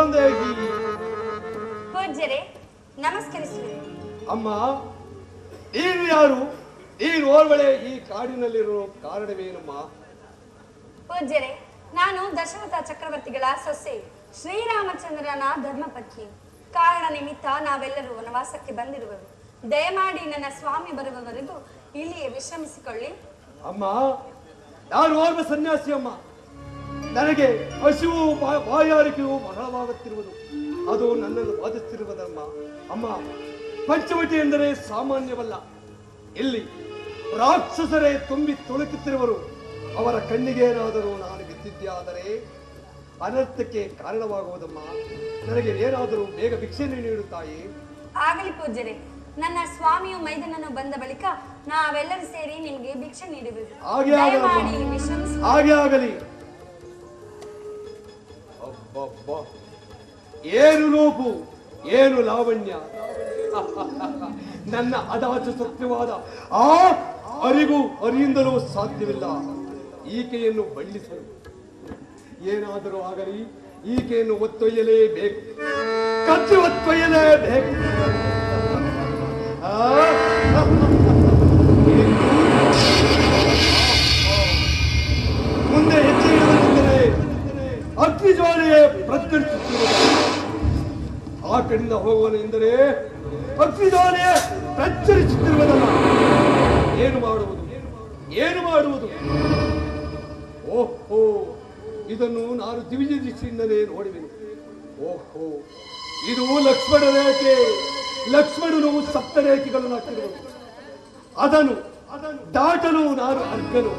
ಬಾಂಧವಿ. ಪೂಜ್ಯರೇ, ನಮಸ್ಕರಿಸುವೆ. ಅಮ್ಮ, ನೀನು ಯಾರು? ನೀನು ಓರ್ವಳೆ ಈ ಕಾಡಿನಲ್ಲಿರೋ ಕಾರಣವೇನಮ್ಮ? ಪೂಜ್ಯರೇ, ನಾನು ದಶರಥ ಚಕ್ರವರ್ತಿಗಳ ಸೊಸೆ, ಶ್ರೀರಾಮಚಂದ್ರನ ಧರ್ಮಪತ್ನಿ. ಕಾರಣ ನಿಮಿತ್ತ ನಾವೆಲ್ಲರೂ ವನವಾಸಕ್ಕೆ ಬಂದಿರುವೆವು. ದಯಮಾಡಿ ನನ್ನ ಸ್ವಾಮಿ ಬರುವವರೆಗೂ ಇಲ್ಲಿಯೇ ವಿಶ್ರಮಿಸಿಕೊಳ್ಳಿ. ಅಮ್ಮ, ನಾನು ಓರ್ವ ಸನ್ಯಾಸಿ ಅಮ್ಮ. ನನಗೆ ಹಸಿವು ಬಾಯಾರಿಕೆಯು ಬಹಳವಾಗುತ್ತಿರುವುದು. ಅದು ನನ್ನನ್ನು ಬಾಧಿಸುತ್ತಿರುವುದಮ್ಮ. ಅಮ್ಮ, ಪಂಚವಟಿ ಎಂದರೆ ಸಾಮಾನ್ಯವಲ್ಲ. ಇಲ್ಲಿ ರಾಕ್ಷಸರೇ ತುಂಬಿ ತುಳುಕುತ್ತಿರುವರು. ಅವರ ಕಣ್ಣಿಗೇನಾದರೂ ನಾನು ಬಿದ್ದಿದ್ದೆ ಆದರೆ ಅನರ್ಥಕ್ಕೆ ಕಾರಣವಾಗುವುದಮ್ಮ. ನನಗೆ ಏನಾದರೂ ಬೇಗ ಭಿಕ್ಷೆ ನೀಡುತ್ತಾಯಿ. ಆಗಲಿ ಪೂಜ್ಯರೇ, ನನ್ನ ಸ್ವಾಮಿಯು ಮೈದನನ್ನು ಬಂದ ಬಳಿಕ ನಾವೆಲ್ಲರೂ ಸೇರಿ ನಿಮಗೆ ಭಿಕ್ಷೆ ನೀಡುವೆವು. ದಯಮಾಡಿ ವಿಶ್ರಮಿಸಿ. ಹಾಗೆ ಆಗಲಿ. ಅಬ್ಬಬ್ಬಾ, ಏನು ರೂಪು, ಏನು ಲಾವಣ್ಯ! ನನ್ನ ಅದಾಚ ಸತ್ಯವಾದ ಆ ಅರಿವು ಅರಿಯಿಂದಲೂ ಸಾಧ್ಯವಿಲ್ಲ ಈಕೆಯನ್ನು ಬಳ್ಳಿಸಲು. ಏನಾದರೂ ಆಗಲಿ, ಈಕೆಯನ್ನು ಒತ್ತೊಯ್ಯಲೇಬೇಕು, ಕಚ್ಚಿ ಒತ್ತೊಯ್ಯಲೇಬೇಕು. ಮುಂದೆ ಹೆಜ್ಜೆ ಇಡುವುದೆಂದರೆ ಅಗ್ನಿಜ್ವಾಲೆಯೇ ಪ್ರಜ್ವಲಿಸುತ್ತಿರುವುದು. ಆ ಕಡೆಯಿಂದ ಹೋಗುವನು ಎಂದರೆ ಅಗ್ನಿಜ್ವಾಲೆಯೇ ಪ್ರಜ್ವಲಿಸುತ್ತಿರುವುದಲ್ಲ. ಏನು ಮಾಡುವುದು, ಏನು ಮಾಡುವುದು? ಓಹೋ, ಇದನ್ನು ನಾನು ದಿವ್ಯ ದೃಷ್ಟಿಯಿಂದಲೇ ನೋಡುವೆನು. ಓಹೋ, ಇದು ಲಕ್ಷ್ಮಣ ರೇಖೆ. ಲಕ್ಷ್ಮಣನು ಸಪ್ತ ರೇಖೆಗಳನ್ನು ಹಾಕಿರುವುದು. ಅದನ್ನು ದಾಟಲು ನಾನು ಅರ್ಹನು.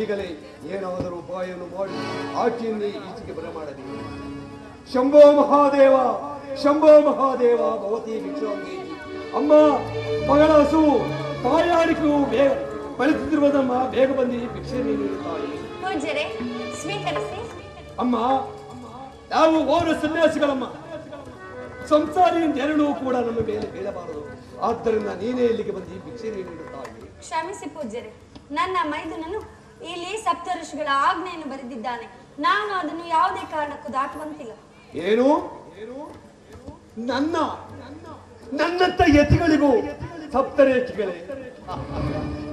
ಈಗಲೇ ಏನಾದರೂ ಉಪಾಯವನ್ನು ಮಾಡಿ ಆಕೆಯನ್ನೇ ಈಚೆಗೆ ಬರಮಾಡಬೇಕು. ಶಂಭೋ ಮಹಾದೇವ, ಶಂಭೋ ಮಹಾದೇವ, ಭವತಿ ಭಿಕ್ಷಾಂಗಿ. ಅಮ್ಮ, ಮಗಳ ಹಸು ಬಾಯಾರಿಕೆಯು ಬೇಗ ಬಳಸುತ್ತಿರುವುದಮ್ಮ. ಬೇಗ ಬಂದು ಭಿಕ್ಷೆ ನೀಡುತ್ತಾಯಿ. ಪೂಜ್ಯರೇ, ಸ್ವೀಕರಿಸಿ. ಅಮ್ಮ, ನಾವು ಓರ ಸನ್ಯಾಸಿಗಳಮ್ಮ. ಸಂಸಾರಿ ಎರಡೂ ಕೂಡ ನಮ್ಮ ಮೇಲೆ ಬೀಳಬಾರದು. ಆದ್ದರಿಂದ ನೀನೇ ಇಲ್ಲಿಗೆ ಬಂದು ಭಿಕ್ಷೆ ನೀಡುತ್ತಾಯಿ. ಕ್ಷಮಿಸಿ ಪೂಜ್ಯರೇ, ನನ್ನ ಮೈದುನನು ಇಲ್ಲಿ ಸಪ್ತ ಋಷಿಗಳ ಆಜ್ಞೆಯನ್ನು ಬರೆದಿದ್ದಾನೆ. ನಾನು ಅದನ್ನು ಯಾವುದೇ ಕಾರಣಕ್ಕೂ ದಾಟುವಂತಿಲ್ಲ. ಏನು? ನನ್ನಂತ ಯತಿಗಳಿಗೂ ಸಪ್ತರೇಖೆಗಳೇ?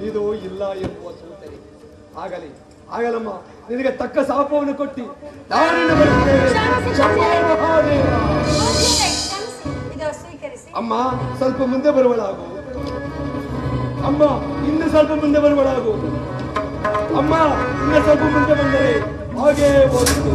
ಇದು ಇಲ್ಲ ಎಂಬುವ ಸೂಚನೆ. ಆಗಲಮ್ಮ, ನಿನಗೆ ತಕ್ಕ ಶಾಪವನ್ನು ಕೊಟ್ಟಿ ನಾನಿನ್ನು ಬರುತ್ತೇವೆ. ಅಮ್ಮ, ಸ್ವಲ್ಪ ಮುಂದೆ ಬರುವಳಾಗು. ಅಮ್ಮ, ಇನ್ನು ಸ್ವಲ್ಪ ಮುಂದೆ ಬರುವಳಾಗು. ಅಮ್ಮ, ಇನ್ನು ಸ್ವಲ್ಪ ಮುಂದೆ ಬಂದರೆ ಹಾಗೆ ಹೋಗುವುದು.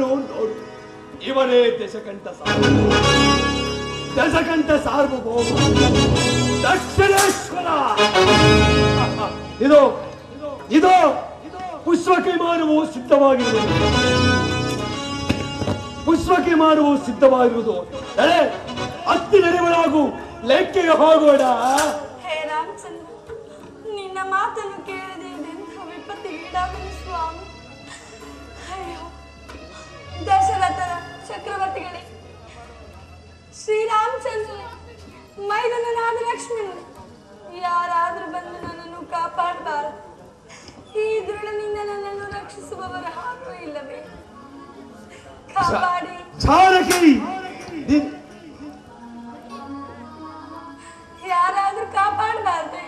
ನೋಡು, ಇವರೇ ದಶಕಂಠ ಸಾರ್ವಭೌಮ ದಕ್ಷಿಣೇಶ್ವರ. ಇದು ಪುಷ್ಪಕಿಮಾನವು ಸಿದ್ಧವಾಗಿರುವುದು. ಪುಷ್ಪಕಿಮಾನವು ಸಿದ್ಧವಾಗಿರುವುದು. ಹತ್ತಿ ನಡೆವಳಾಗು, ಲೆಕ್ಕೆಗೆ ಹೋಗೋಣ. ಹೇ ರಾಮಚಂದ್ರ, ನಿನ್ನ ಮಾತನ್ನು ಕೇಳದೆ ವಿಪತ್ತಿಗೀಡಾಗಲು ಸ್ವಾಮಿ. ಅಯ್ಯೋ, ದಶರಥ ಚಕ್ರವರ್ತಿಗಳೇ, ಶ್ರೀರಾಮಚಂದ್ರ, ಮೈದನನಾದ ಲಕ್ಷ್ಮಣ, ಯಾರಾದ್ರೂ ಬಂದು ನನ್ನನ್ನು ಕಾಪಾಡಬಾರದು. ಈ ದೃಢನಿಂದ ನನ್ನನ್ನು ರಕ್ಷಿಸುವವರ ಹಾಕು ಇಲ್ಲವೇ? ಕಾಪಾಡಿ. ಯಾರಾದ್ರೂ ಕಾಪಾಡಬಾರ್ದೆ?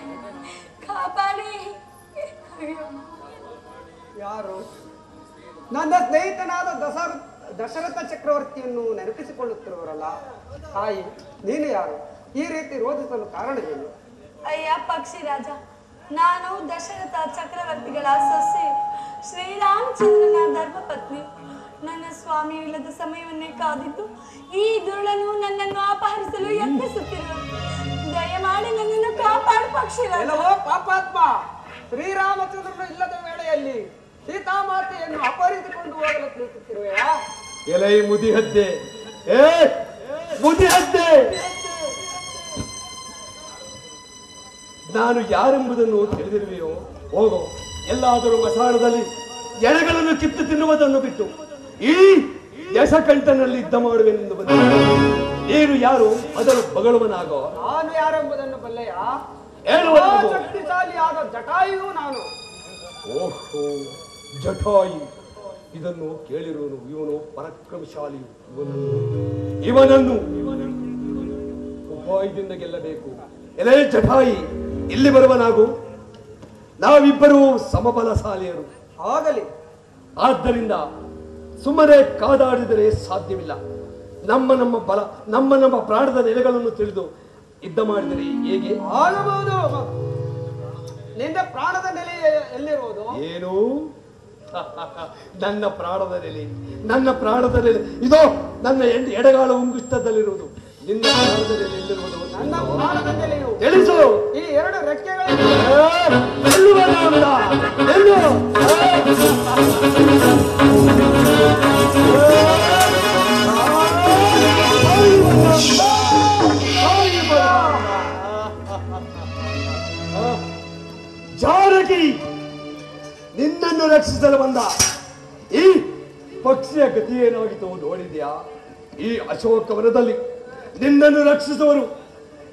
ಕಾಪಾಡಿ. ನನ್ನ ಸ್ನೇಹಿತನಾದ ದಶರಥ ಚಕ್ರವರ್ತಿಯನ್ನು ನೆನಪಿಸಿಕೊಳ್ಳುತ್ತಿರುವರಲ್ಲ ತಾಯಿ, ನೀನು ಯಾರು? ಈ ರೀತಿ ರೋಧಿಸಲು ಕಾರಣವೇನು? ಅಯ್ಯ ಪಕ್ಷಿರಾಜ, ನಾನು ದಶರಥ ಚಕ್ರವರ್ತಿಗಳ ಸೊಸೆ, ಶ್ರೀರಾಮಚಂದ್ರನ ಧರ್ಮಪತ್ನಿ. ನನ್ನ ಸ್ವಾಮಿ ಇಲ್ಲದ ಸಮಯವನ್ನೇ ಕಾದಿದ್ದು ಈ ದುರುಳನು ನನ್ನನ್ನು ಅಪಹರಿಸಲು ಯತ್ನಿಸುತ್ತಿರುವರು. ದಯಮಾಡಿ ನನ್ನನ್ನು ಕಾಪಾಡು ಪಕ್ಷಿರಾಜ. ಪಾಪಾತ್ಮ, ಶ್ರೀರಾಮಚಂದ್ರನು ಇಲ್ಲದ ವೇಳೆಯಲ್ಲಿ ಸೀತಾಮಾತೆಯನ್ನು ಅಪಹರಿಸಿಕೊಂಡು ಹೋಗಲು ತಿಳಿಸುತ್ತಿರುವೆಯಾ? ಎಲೈ ಮುದಿಹದ್ದೆ, ಮುದಿಹದ್ದೆ, ನಾನು ಯಾರೆಂಬುದನ್ನು ತಿಳಿದಿರುವೆಯೋ? ಹೋಗೋ, ಎಲ್ಲಾದರೂ ಮಸಾಣದಲ್ಲಿ ಎಳೆಗಳನ್ನು ಕಿತ್ತು ತಿನ್ನುವುದನ್ನು ಬಿಟ್ಟು ಈ ಯಶಕಂಠನಲ್ಲಿ ಯುದ್ಧ ಮಾಡುವೆನೆಂದು ಬಂದ. ನೀನು ಯಾರು? ಅದರ ಬಗಳುವನಾಗೋ. ನಾನು ಯಾರೆಂಬುದನ್ನು ಬಲ್ಲೆಯ? ಶಕ್ತಿಶಾಲಿಯಾದ ಜಟಾಯು ನಾನು. ಓಹೋ, ಜಟಾಯು, ಇದನ್ನು ಕೇಳಿರುವನು. ಇವನು ಪರಾಕ್ರಮಶಾಲಿಯು. ಇವನನ್ನು ಉಪಾಯದಿಂದ ಗೆಲ್ಲಬೇಕು. ಎಲೆ ಜಟಾಯಿ, ಇಲ್ಲಿ ಬರುವನಾಗು. ನಾವಿಬ್ಬರೂ ಸಮಬಲಶಾಲಿಯರು. ಆಗಲಿ. ಆದ್ದರಿಂದ ಸುಮ್ಮನೆ ಕಾದಾಡಿದರೆ ಸಾಧ್ಯವಿಲ್ಲ. ನಮ್ಮ ಬಲ, ನಮ್ಮ ಪ್ರಾಣದ ನೆಲೆಗಳನ್ನು ತಿಳಿದು ಯುದ್ಧ ಮಾಡಿದರೆ ಹೇಗೆ ಆಗಬಹುದು? ನಿನ್ನ ಪ್ರಾಣದ ನೆಲೆ ಎಲ್ಲಿರುವುದು? ಏನು? ನನ್ನ ಪ್ರಾಣದ ನೆಲೆ ಇದೋ ನನ್ನ ಎಡಗಾಲ ಉಂಗುಷ್ಟದಲ್ಲಿರುವುದು. ನಿನ್ನ ಪ್ರಾಣದ ನೆಲೆ ಎಲ್ಲಿರುವುದು? ನನ್ನ ಪ್ರಾಣದ ನೆಲೆಯು ತಿಳಿಸು. ಈ ಎರಡು ರೆಕ್ಕೆಗಳ ಜಾನಕಿ, ನಿನ್ನನ್ನು ರಕ್ಷಿಸಲು ಬಂದ ಈ ಪಕ್ಷಿಯ ಗತಿ ಏನಾಗಿತ್ತು ನೋಡಿದ್ಯಾ? ಈ ಅಶೋಕವನದಲ್ಲಿ ನಿನ್ನನ್ನು ರಕ್ಷಿಸುವರು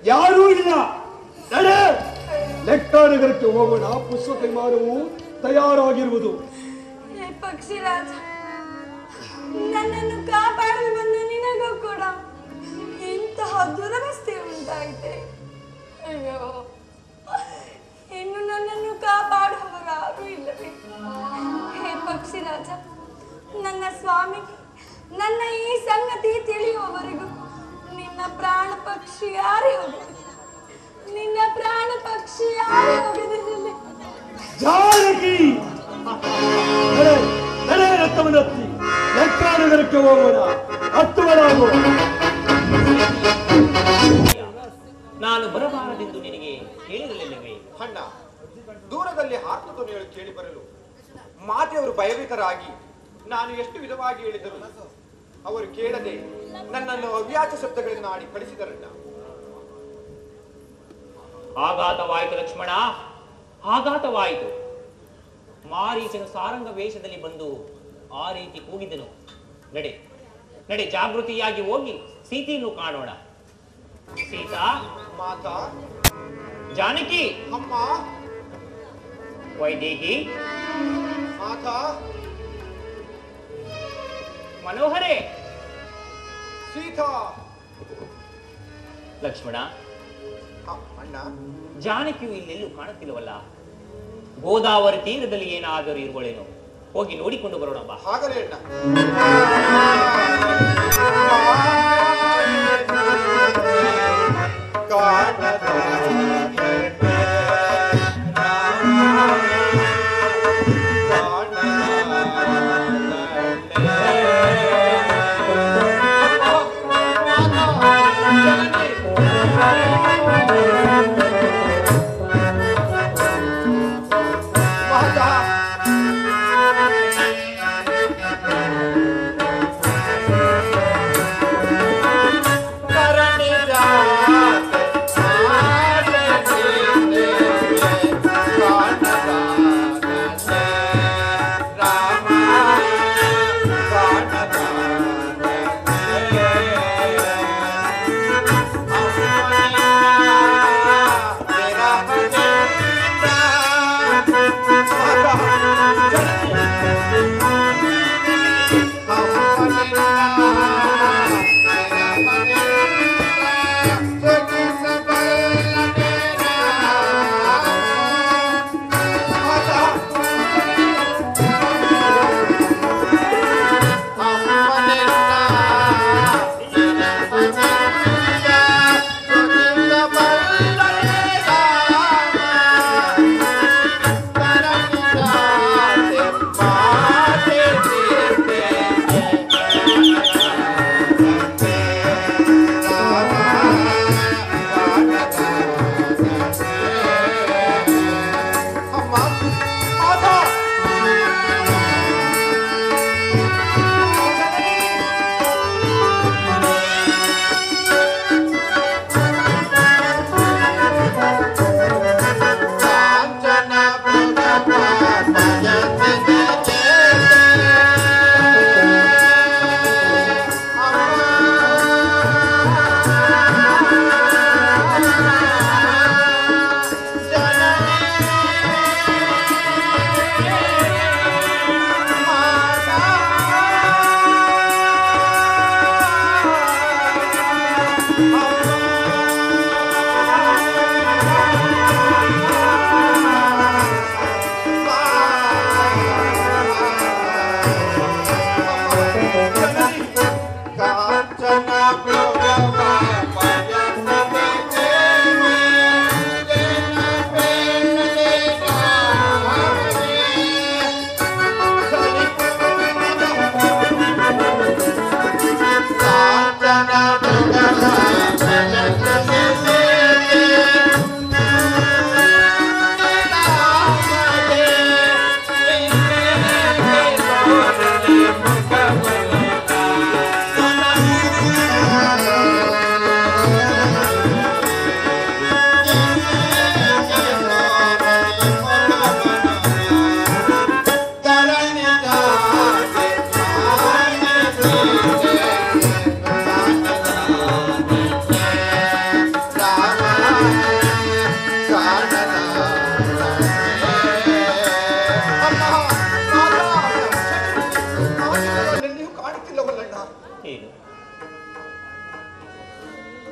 ಯಾರೂ ಇಲ್ಲ. ನಡೆ, ಲೆಕ್ಕಾನಗರಕ್ಕೆ ಹೋಗೋಣ. ಪುಷ್ಪ ಕೈಮಾರವು ತಯಾರಾಗಿರುವುದು. ಪಕ್ಷಿರಾಜ, ನನ್ನನ್ನು ಕಾಪಾಡಲು ಬಂದ ನಿನಗೂ ಕೂಡ ಇಂತಹ ದುರವಸ್ಥೆ ಉಂಟಾಯಿತೆ. ಅಯ್ಯೋ, ಇನ್ನು ನನ್ನನ್ನು ಕಾಪಾಡುವವರು ಯಾರೂ ಇಲ್ಲವೇ? ಹೇ ಪಕ್ಷಿರಾಜ, ನನ್ನ ಸ್ವಾಮಿಗೆ ನನ್ನ ಈ ಸಂಗತಿ ತಿಳಿಯುವವರೆಗೂ ನಿನ್ನ ಪ್ರಾಣ ಪಕ್ಷಿ ಯಾರೇ ಹೋಗಲಿ, ನಿನ್ನ ಪ್ರಾಣ ಪಕ್ಷಿ ಯಾರೇ ಹೋಗದಿರಲಿ. ಜಾನಕಿ, ನಡೆ, ರಥವನ್ನತ್ತಿ ಲೆಕ್ಕಾನಗರಕ್ಕೆ ಹೋಗೋಣ. ಹತ್ತುವರಾಗು. ನಾನು ಬರಬಾರದೆಂದು ನಿನಗೆ ಹೇಳಿರಲಿಲ್ಲವೇ? ಅಣ್ಣ, ದೂರದಲ್ಲಿ ಹಾರ್ತು ಧ್ವನಿಗಳು ಕೇಳಿ ಬರಲು ಮಾತೆಯವರು ಭಯಭೀತರಾಗಿ ನಾನು ಎಷ್ಟು ವಿಧವಾಗಿ ಹೇಳಿದರು ಅವರು ಕೇಳದೆ ನನ್ನನ್ನು ಅವ್ಯಾಚ ಶಬ್ದಗಳಿಂದ ಆಡಿ ಕಳಿಸಿದರಣ್ಣ. ಆಘಾತವಾಯಿತು ಲಕ್ಷ್ಮಣ, ಆಘಾತವಾಯಿತು. ಮಾರೀಚನು ಸಾರಂಗ ವೇಷದಲ್ಲಿ ಬಂದು ಆ ರೀತಿ ಕೂಗಿದನು. ನಡೆ ನಡೆ, ಜಾಗೃತಿಯಾಗಿ ಹೋಗಿ ಸೀತೆಯನ್ನು ಕಾಣೋಣ. ಸೀತಾ, ಮಾತಾ, ಜಾನಕಿ, ಅಮ್ಮ, ವೈದೇಹಿ, ಮಾತಾ, ಮನೋಹರೇ, ಸೀತಾ. ಲಕ್ಷ್ಮಣ, ಅಣ್ಣ, ಜಾನಕಿಯು ಇಲ್ಲೆಲ್ಲೂ ಕಾಣುತ್ತಿಲ್ಲವಲ್ಲ? ಗೋದಾವರಿ ತೀರದಲ್ಲಿ ಏನಾದರೂ ಇರುವಳೇನೋ? ಹೋಗಿ ನೋಡಿಕೊಂಡು ಬರೋಣ ಬಾ. ಹಾಗಲೇ ಅಣ್ಣ.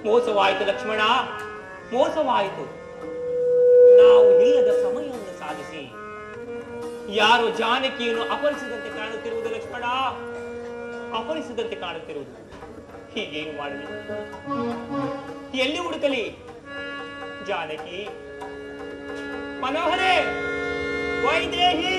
ಮೋಸವಾಯಿತು ಲಕ್ಷ್ಮಣ, ಮೋಸವಾಯಿತು. ನಾವು ಇಲ್ಲದ ಸಮಯವನ್ನು ಸಾಧಿಸಿ ಯಾರು ಜಾನಕಿಯನ್ನು ಅಪರಿಸಿದಂತೆ ಕಾಣುತ್ತಿರುವುದು ಲಕ್ಷ್ಮಣ, ಅಪರಿಸಿದಂತೆ ಕಾಣುತ್ತಿರುವುದು. ಹೀಗೇನು ಮಾಡಲಿ? ಎಲ್ಲಿ ಹುಡುಕಲಿ? ಜಾನಕಿ, ಮನೋಹರೇ, ವೈದೇಹಿ.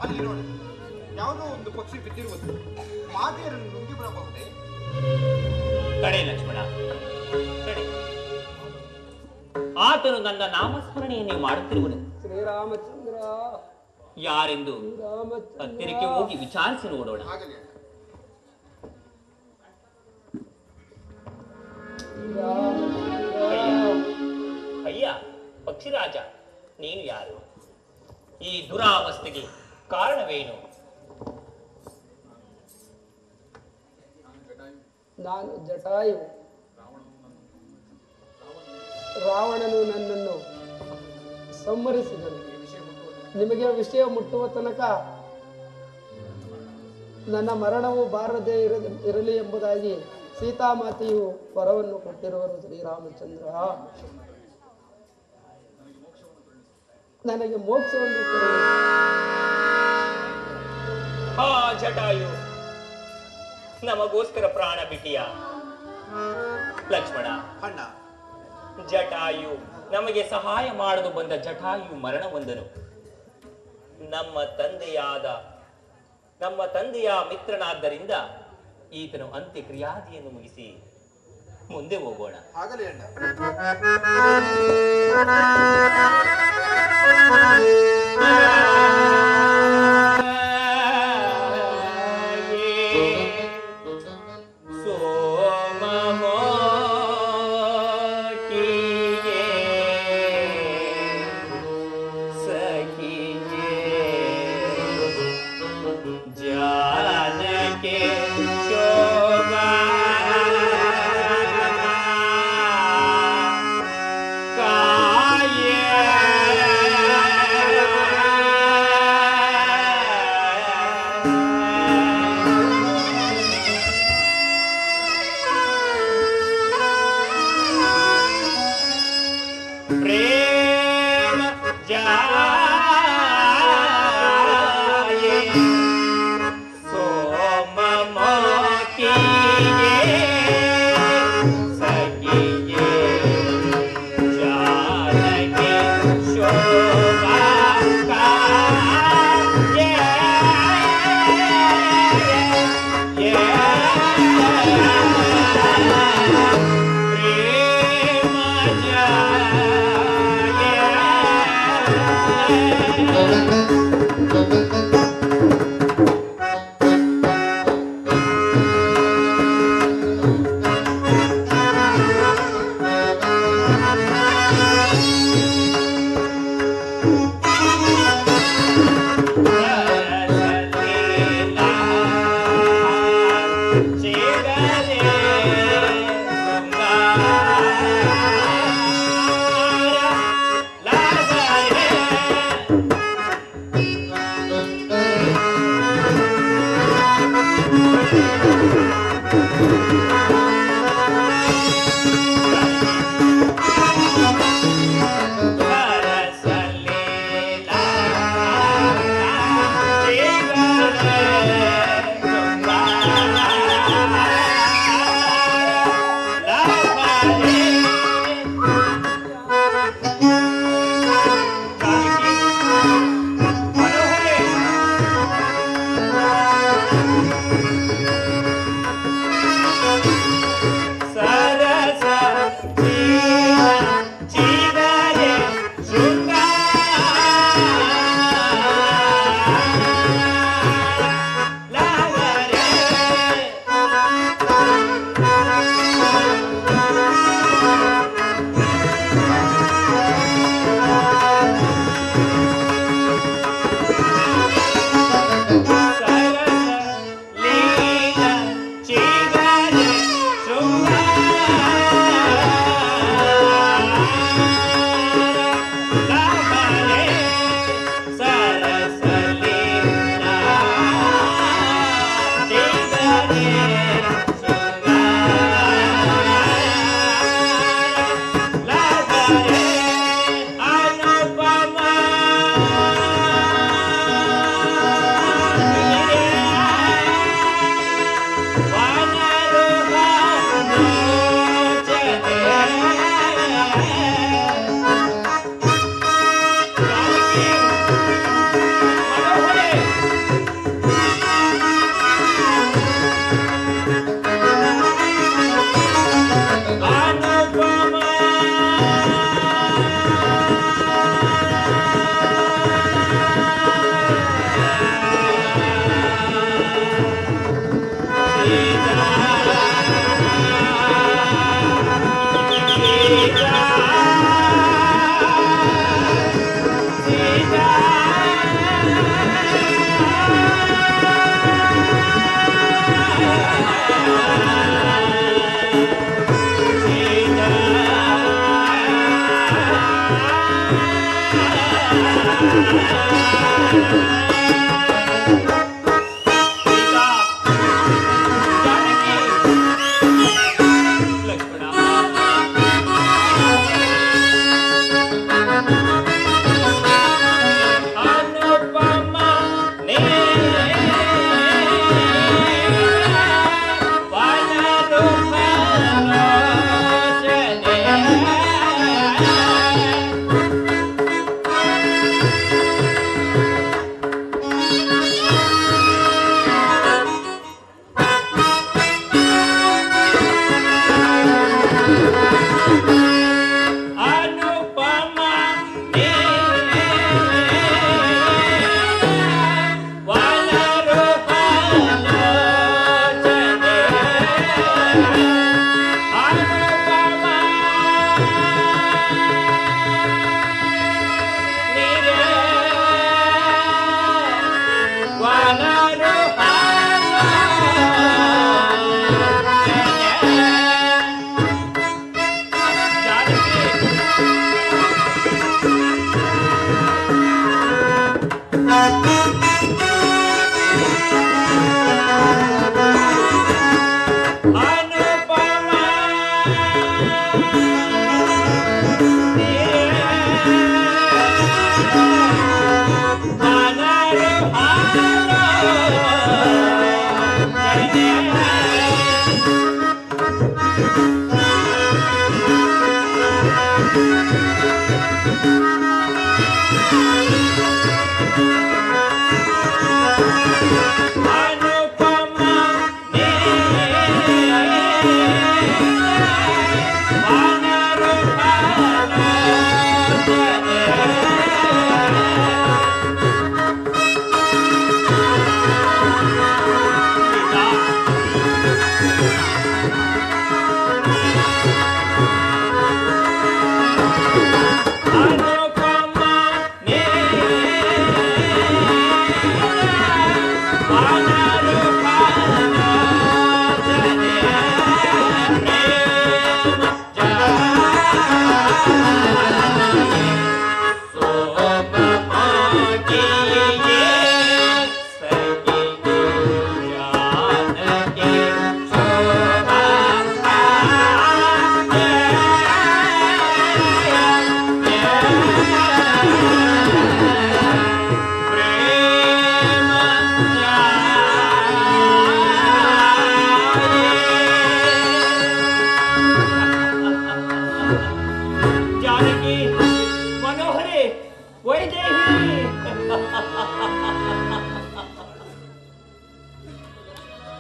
ಅಲ್ಲಿ ನೋಡಿ, ಯಾವುದೋ ಒಂದು ಪಕ್ಷಿ ಬಿದ್ದಿರುವುದು. ಮಾತೆಯರನ್ನು ನುಂಗಿ ಬರಬಹುದೇ? ಕಡೆ ಲಕ್ಷ್ಮಣ, ಕಡೆ. ಆತನು ನನ್ನ ನಾಮಸ್ಮರಣೆಯನ್ನೇ ಮಾಡುತ್ತಿರುವನು. ಶ್ರೀರಾಮಚಂದ್ರ ಯಾರೆಂದು ಶ್ರೀರಾಮಚಂದ್ರ ಹತ್ತಿರಕ್ಕೆ ಹೋಗಿ ವಿಚಾರಿಸಿ ನೋಡೋಣ. ಆಗಲಿ. ಅಯ್ಯ ಪಕ್ಷಿರಾಜ, ನೀನು ಯಾರು? ಈ ದುರಾವಸ್ಥೆಗೆ ಕಾರಣವೇನು? ನಾನು ಜಟಾಯು. ರಾವಣನು ನನ್ನನ್ನು ಸಂಹರಿಸಿದನು. ನಿಮಗೆ ವಿಷಯ ಮುಟ್ಟುವ ತನಕ ನನ್ನ ಮರಣವು ಬಾರದೆ ಇರಲಿ ಎಂಬುದಾಗಿ ಸೀತಾಮಾತೆಯು ವರವನ್ನು ಕೊಟ್ಟಿರುವರು. ಶ್ರೀರಾಮಚಂದ್ರ, ನನಗೆ ಮೋಕ್ಷವನ್ನು ಕೊಡು. ಹಾ ಜಟಾಯು, ನಮಗೋಸ್ಕರ ಪ್ರಾಣ ಬಿಟ್ಟಿಯ ಲಕ್ಷ್ಮಣ. ಅಣ್ಣ, ಜಟಾಯು ನಮಗೆ ಸಹಾಯ ಮಾಡಲು ಬಂದ ಜಟಾಯು ಮರಣ ಹೊಂದನು. ನಮ್ಮ ತಂದೆಯ ಮಿತ್ರನಾದ್ದರಿಂದ ಈತನು ಅಂತ್ಯಕ್ರಿಯಾದಿಯನ್ನು ಮುಗಿಸಿ ಮುಂದೆ ಹೋಗೋಣ. ಆಗಲಿ ಅಣ್ಣ. Yeah.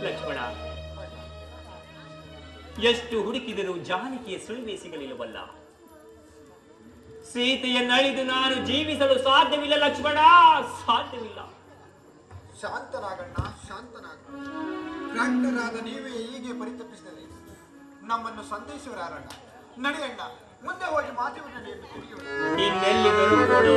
ಲಕ್ಷ್ಮಣ, ಎಷ್ಟು ಹುಡುಕಿದರೂ ಜಾನಕಿಯ ಸುಳಿವೆ ಸಿಗಲಿಲ್ಲವಲ್ಲ. ಸೀತೆಯನ್ನಳಿದು ನಾನು ಜೀವಿಸಲು ಸಾಧ್ಯವಿಲ್ಲ ಲಕ್ಷ್ಮಣ, ಸಾಧ್ಯವಿಲ್ಲ. ಶಾಂತನಾಗಣ್ಣ, ಶಾಂತನಾಗ. ಕ್ರಾಂತರಾದ ನೀವೇ ಹೀಗೆ ಪರಿತಪಿಸಿದರೆ ನಮ್ಮನ್ನು ಸಂತೈಸುವರಾರಣ್ಣ. ನಡೆಯಣ್ಣ, ಮುಂದೆ ಹೋಗಿ ಮಾತುಗಳನ್ನು ತಿಳಿಯೋಣ. ಇನ್ನೆಲ್ಲಿದರೂ ಕೊಡು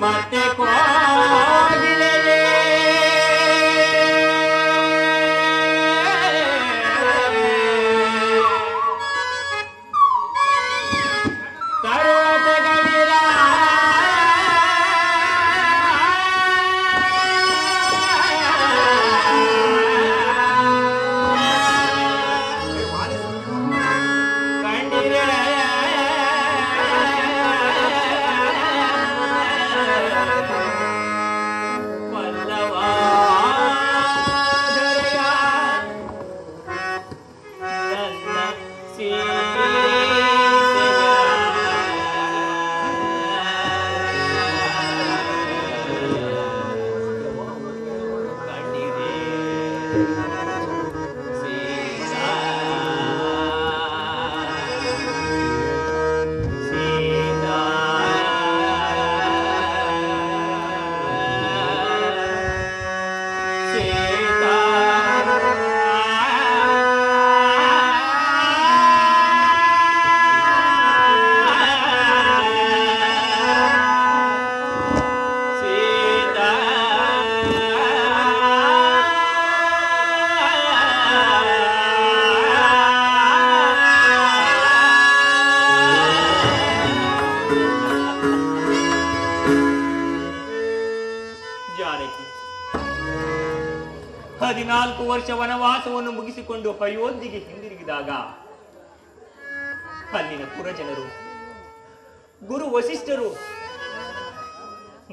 ಮತ್ತೆ 14 ವರ್ಷ ವನವಾಸವನ್ನು ಮುಗಿಸಿಕೊಂಡು ಅಯೋಧ್ಯೆಗೆ ಹಿಂದಿರುಗಿದಾಗ ಅಲ್ಲಿನ ಪುರಜನರು, ಗುರು ವಸಿಷ್ಠರು,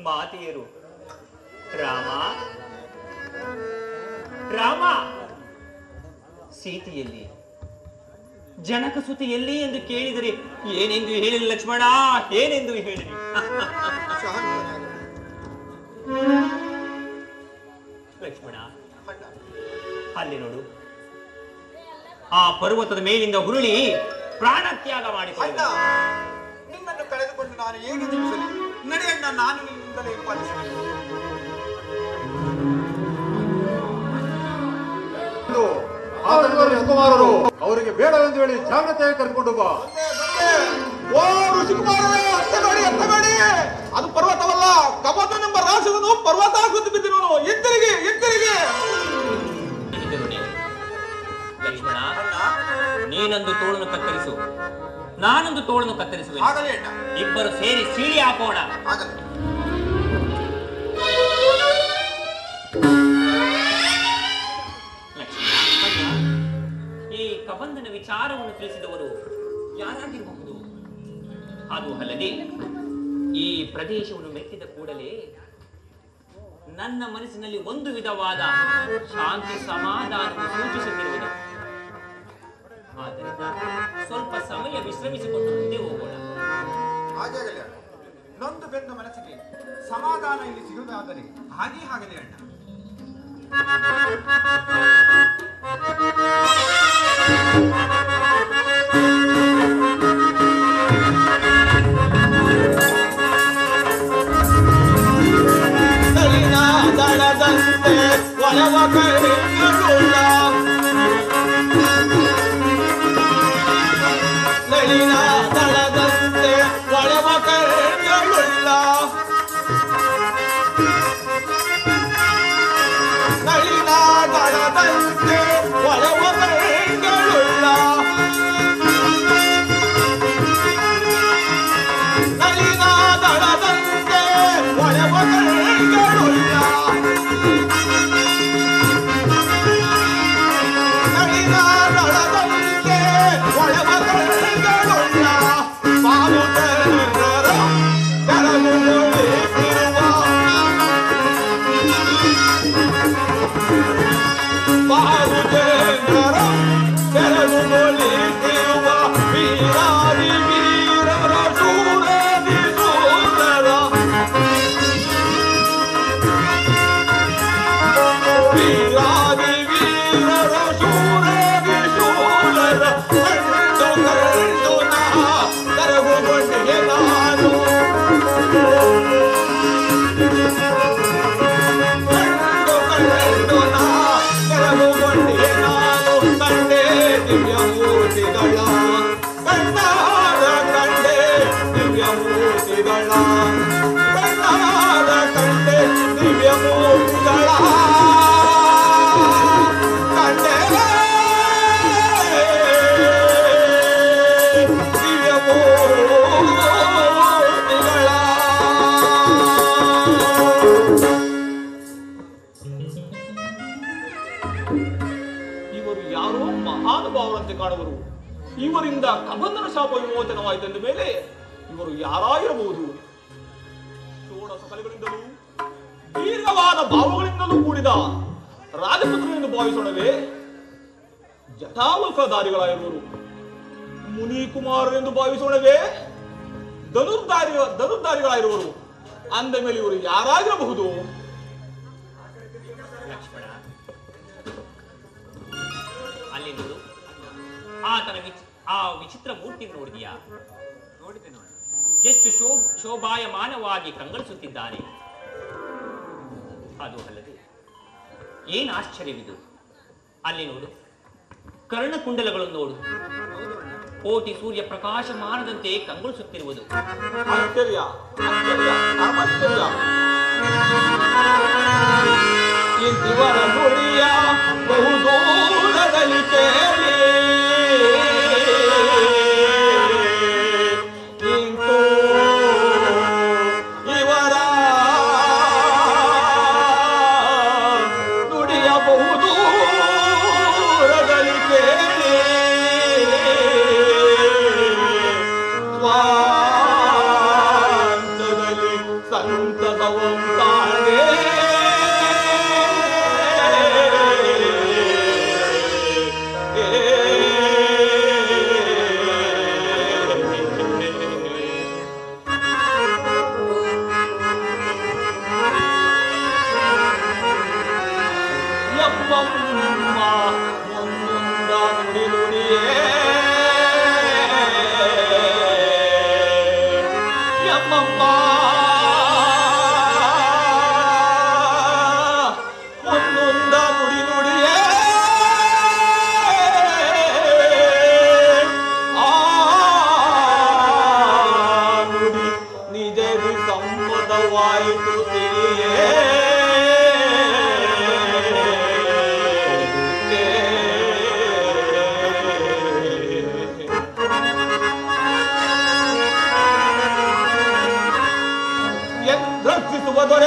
ಮಾತೆಯರು ರಾಮ ರಾಮ ಸೀತೆಯಲ್ಲಿ, ಜನಕ ಸುತೆಯಲ್ಲಿ ಎಂದು ಕೇಳಿದರೆ ಏನೆಂದು ಹೇಳಿರಿ ಲಕ್ಷ್ಮಣ, ಏನೆಂದು ಹೇಳಿರಿ? ಲಕ್ಷ್ಮಣ, ಅಲ್ಲಿ ನೋಡು, ಆ ಪರ್ವತದ ಮೇಲಿಂದ ಹುರುಳಿ ಪ್ರಾಣತ್ಯಾಗ ಮಾಡಿಕೊಂಡ. ನಿನ್ನನ್ನು ಕಳೆದುಕೊಂಡು ನಾನು ಹೇಗೆ ಜೀವಿಸಲಿ? ನಡೆಯಣ್ಣ, ನಾನು ನಿನ್ನಿಂದಲೇ ಪಾಲಿಸಬೇಕು. ಕುಮಾರರು ಅವರಿಗೆ ಬೇಡವೆಂದು ಹೇಳಿ ಜಾಗ್ರತೆಯಾಗಿ ಕರ್ಕೊಂಡು ಬಾ. ಓ ಋಷಿಕುಮಾರರೇ, ಎತ್ತಬೇಡಿ, ಅದು ಪರ್ವತವಲ್ಲ, ಕಬತನೆಂಬ ರಾಕ್ಷಸನು ಪರ್ವತ ಗುದ್ದು ಬಿದ್ದಿರುವನು. ಹಿಂತಿರುಗಿ. ಲಕ್ಷ್ಮಣ, ನೀನೊಂದು ತೋಳನ್ನು ಕತ್ತರಿಸು, ನಾನೊಂದು ತೋಳನ್ನು ಕತ್ತರಿಸುವೆ. ಇಬ್ಬರು ಸೇರಿ ಸೀಳಿ ಹಾಕೋಣ. ಈ ಕಬಂಧನ ವಿಚಾರವನ್ನು ತಿಳಿಸಿದವರು ಯಾರಾಗಿರಬಹುದು? ಅದು ಅಲ್ಲದೆ ಈ ಪ್ರದೇಶವನ್ನು ಮೆಟ್ಟಿದ ಕೂಡಲೇ ನನ್ನ ಮನಸ್ಸಿನಲ್ಲಿ ಒಂದು ವಿಧವಾದ ಶಾಂತಿ ಸಮಾಧಾನವನ್ನು ಸೂಚಿಸುತ್ತಿರುವುದು. ಆದ್ದರಿಂದ ಸ್ವಲ್ಪ ಸಮಯ ವಿಶ್ರಮಿಸಿಕೊಂಡು ಮುಂದೆ ಹೋಗೋಣ. ಹಾಗಾಗಲಿ ಅಣ್ಣ, ನೊಂದು ಬೆಂದ ಮನಸ್ಸಿಗೆ ಸಮಾಧಾನ ಇಲ್ಲಿ ಸಿಗುವುದಾದರೆ ಹಾಗೇ ಆಗಲಿ ಅಣ್ಣ. ದಳದಂತೆ ಒಳವ ಕೈಗೊಳ್ಳ, ನಳಿನ ದಳದಂತೆ ಒಳವ ಕೈಗೊಳ್ಳ, ನಳಿನ ದಳದಂತೆ ಒಳವ ಕೈಗೊಳ್ಳ, ನಳಿನ ದಳದಂತೆ ಒಳವ ಕೈಗೊಳ್ಳ, ನಳಿನ ದಳದಂತೆ ಒಳವ ಕೈಗೊಳ್ಳ, ಪಾಲುತರರ ಕರಗುಳಿಸಿರುವ, ಪಾಲುತರರ ಕರಗುಳಿಸಿರುವ ವೀರಾದಿ ವೀರರ ಶೂರಾದಿ ಶೂರರ, ವೀರಾದಿ ವೀರರ ಶೂರಾದಿ ಶೂರರ ಕಂಡು ನಾ ಕರಗುಗೊಂಡಿಗೆ ನಾನು, ಕಂಡು ನಾ ಕರಗುಗೊಂಡಿಗೆ ನಾನು, ಕಂಡೆ ದಿವ್ಯ ಮೂರ್ತಿಗಳ, ಕಣ್ಣಾದ ಕಂಡೆ ದಿವ್ಯ ಮೂರ್ತಿಗಳ, ಕಣ್ಣಾದ ಕಂಡೆ ದಿವ್ಯ ಮೂರ್ತಿಗಳ, ಕಂಡೆ ದಿವ್ಯ ಮೂರ್ತಿಗಳ. ಇವರು ಯಾರೋ ಮಹಾನುಭಾವರಂತೆ ಕಾಣುವರು. ಇವರಿಂದ ಕಬಂಧನ ಶಾಪ ವಿಮೋಚನವಾಯಿತೆಂದ ಮೇಲೆ ಇವರು ಯಾರಾಗಿರಬಹುದು? ಷೋಡಶ ಕಲೆಗಳಿಂದಲೂ ದೀರ್ಘವಾದ ಭಾವಗಳಿಂದಲೂ ಕೂಡಿದ ರಾಜಪುತ್ರನೆಂದು ಭಾವಿಸೋಣವೇ? ಜಟಾವಲ್ಕಧಾರಿಗಳಾಗಿರುವರು. ಮುನಿಕುಮಾರರೆಂದು ಭಾವಿಸೋಣವೇ? ಧನುರ್ಧಾರಿಗಳಾಗಿರುವರು. ಅಂದ ಮೇಲೆ ಇವರು ಯಾರಾಗಿರಬಹುದು? ಲಕ್ಷ್ಮಣ, ಅಲ್ಲಿ ನೋಡು, ಆತನ ಆ ವಿಚಿತ್ರ ಮೂರ್ತಿ ನೋಡಿದೆಯಾ? ನೋಡಿದೆ ನೋಡಿ. ಎಷ್ಟು ಶೋಭಾಯಮಾನವಾಗಿ ಕಂಗೊಳಿಸುತ್ತಿದ್ದಾನೆ. ಅದು ಅಲ್ಲದೆ ಏನು ಆಶ್ಚರ್ಯವಿದು! ಅಲ್ಲಿ ನೋಡು, ಕರ್ಣಕುಂಡಲಗಳನ್ನು ನೋಡು, ಕೋಟಿ ಸೂರ್ಯ ಪ್ರಕಾಶಮಾನದಂತೆ ಕಂಗೊಳಿಸುತ್ತಿರುವುದು. ಆಶ್ಚರ್ಯ, ಆಶ್ಚರ್ಯ, ಆಶ್ಚರ್ಯ. ಇಂತಿವರ ನುಡಿಯ ಬಹುದೂರದಲ್ಲಿ ಕೇಳಿ ಇಂತು ಇವರ ನುಡಿಯ ಬಹುದೂರ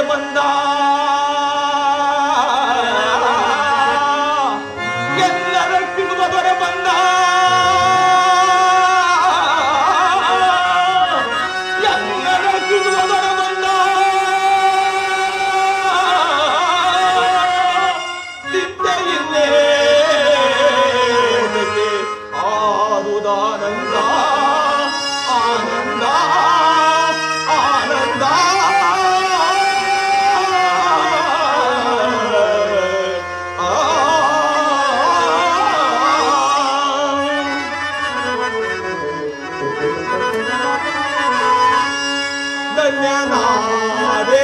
ಬಂದ ಎಲ್ಲರ ಕಿಡುವ ದೊರೆ ಬಂದ ಎಲ್ಲರ ಕಿಡುವ ದೊರೆ ಬಂದ ಸಿದ್ಧೆಯಿಂದೇ ಆದುದಾನಂದ ಆನಂದ ಆನಂದ ಧನ್ಯನಾದೆ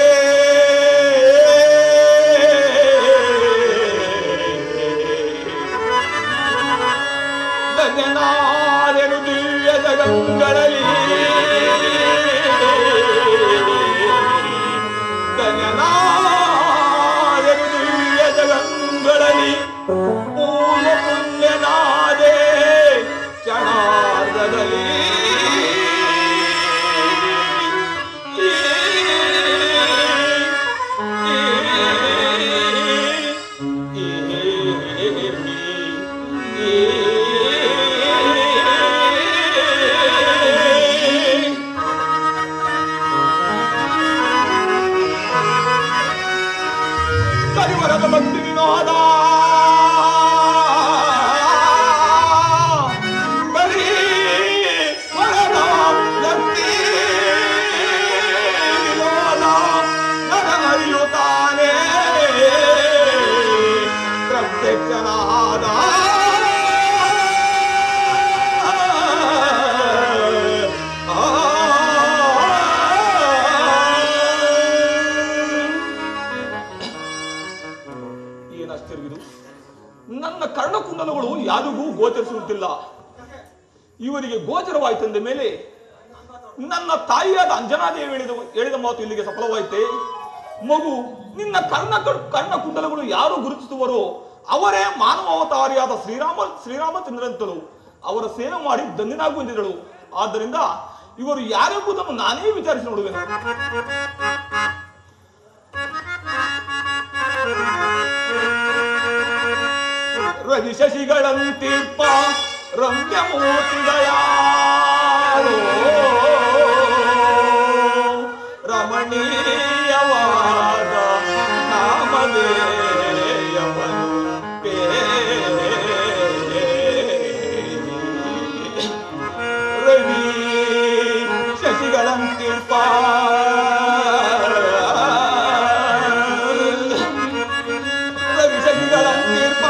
ಧನ್ಯನಾದೆನು ದಿವ್ಯ ಜಗಂಗಳಲ್ಲಿ ಧನ್ಯನಾದೆನು ದಿವ್ಯ ಜಗಂಗಳಲ್ಲಿ ಪೂರ್ವ ಪುಣ್ಯನಾದೆ ಕ್ಷಣಾರ್ಧದಲ್ಲಿ ಕರಿವರದ ಭಕ್ತಿ ವಿನೋದ ಕರಿವರದ ಭಕ್ತಿ ವಿನೋದ ನರನರಿಯುತ್ತಾನೆ ಪ್ರತ್ಯಕ್ಷನಾದ ಏನಾಶ್ಚರ್ಯವಿದು, ನನ್ನ ಕರ್ಣಕುಂಡಲಗಳು ಯಾರಿಗೂ ಗೋಚರಿಸುತ್ತಿಲ್ಲ. ಇವರಿಗೆ ಗೋಚರವಾಯಿತೆಂದ ಮೇಲೆ ನನ್ನ ತಾಯಿಯಾದ ಅಂಜನಾದೇವಿ ಹೇಳಿದ ಮಾತು ಇಲ್ಲಿಗೆ ಸಫಲವಾಯಿತೆ. ಮಗು, ನಿನ್ನ ಕರ್ಣಕುಂಡಲಗಳು ಯಾರು ಗುರುತಿಸುವರೋ ಅವರೇ ಮಾನವ ಅವತಾರಿಯಾದ ಶ್ರೀರಾಮಚಂದ್ರಂತರು. ಅವರ ಸೇವೆ ಮಾಡಿ ಧನ್ಯನಾಗು ಎಂದಿದಳು. ಆದ್ದರಿಂದ ಇವರು ಯಾರೆಂಬುದನ್ನು ನಾನೇ ವಿಚಾರಿಸಿ ನೋಡುವೆನು. ರವಿ ಶಶಿಗಳಂತಿಪ್ಪ ರಮ್ಯಮೂರ್ತಿಗಳಾರೋ ರಮಣೀಯವಾದ ನಾಮಧೇಯವನು ರವಿ ಶಶಿಗಳಂತಿಪ್ಪ ರವಿ ಶಶಿಗಳಂತಿಪ್ಪ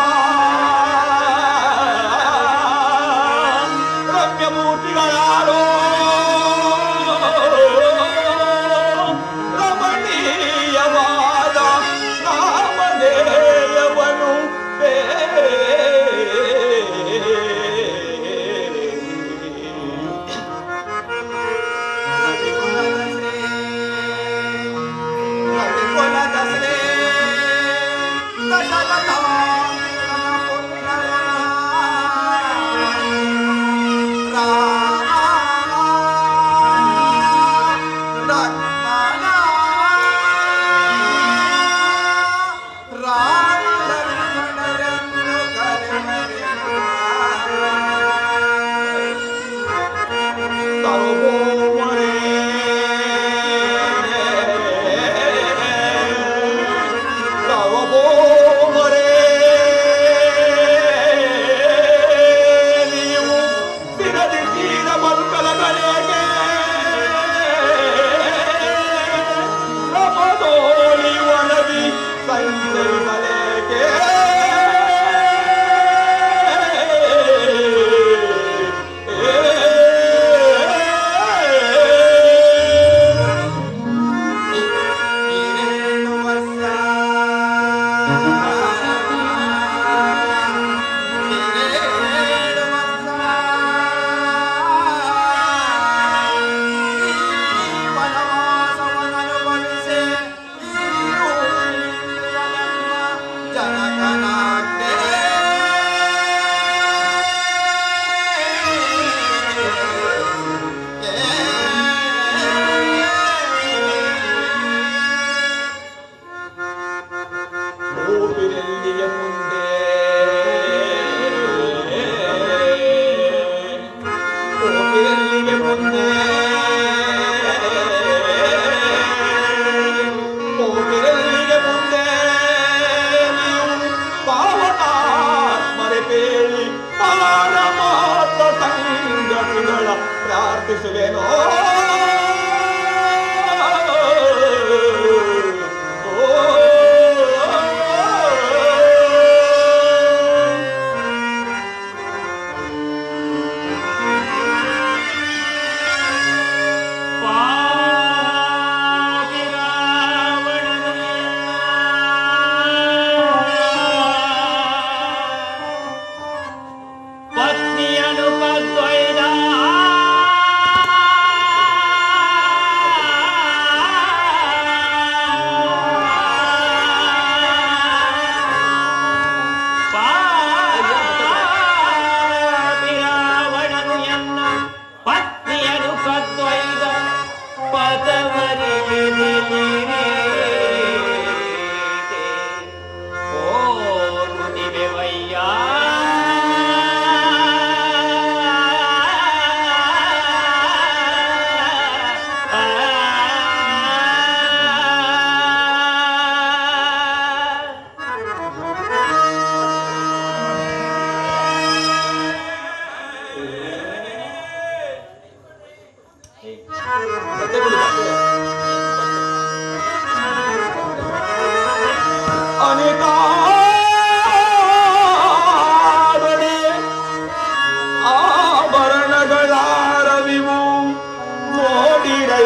ಕೈ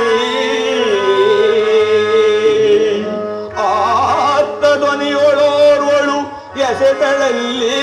ಆತ್ತ ಧ್ವನಿಯೊಳೋರ್ವಳು ಎಸೆತಳಲ್ಲಿ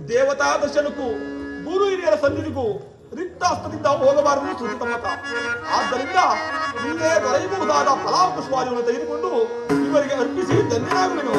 ದೇವತಾ ದರ್ಶನಕ್ಕೂ ಗುರು ಹಿರಿಯರ ಸನ್ನಿಧಿಗೂ ರಿಕ್ತಾಸ್ತದಿಂದ ಹೋಗಬಾರದು ಸೂಚಿತ ಮತ. ಆದ್ದರಿಂದ ಇಲ್ಲೇ ದೊರೆಯಬಹುದಾದ ಫಲಾಪುಷ್ಪಾದಿಗಳನ್ನು ತೆಗೆದುಕೊಂಡು ಇವರಿಗೆ ಅರ್ಪಿಸಿ ಧನ್ಯನಾಗುವೆನು.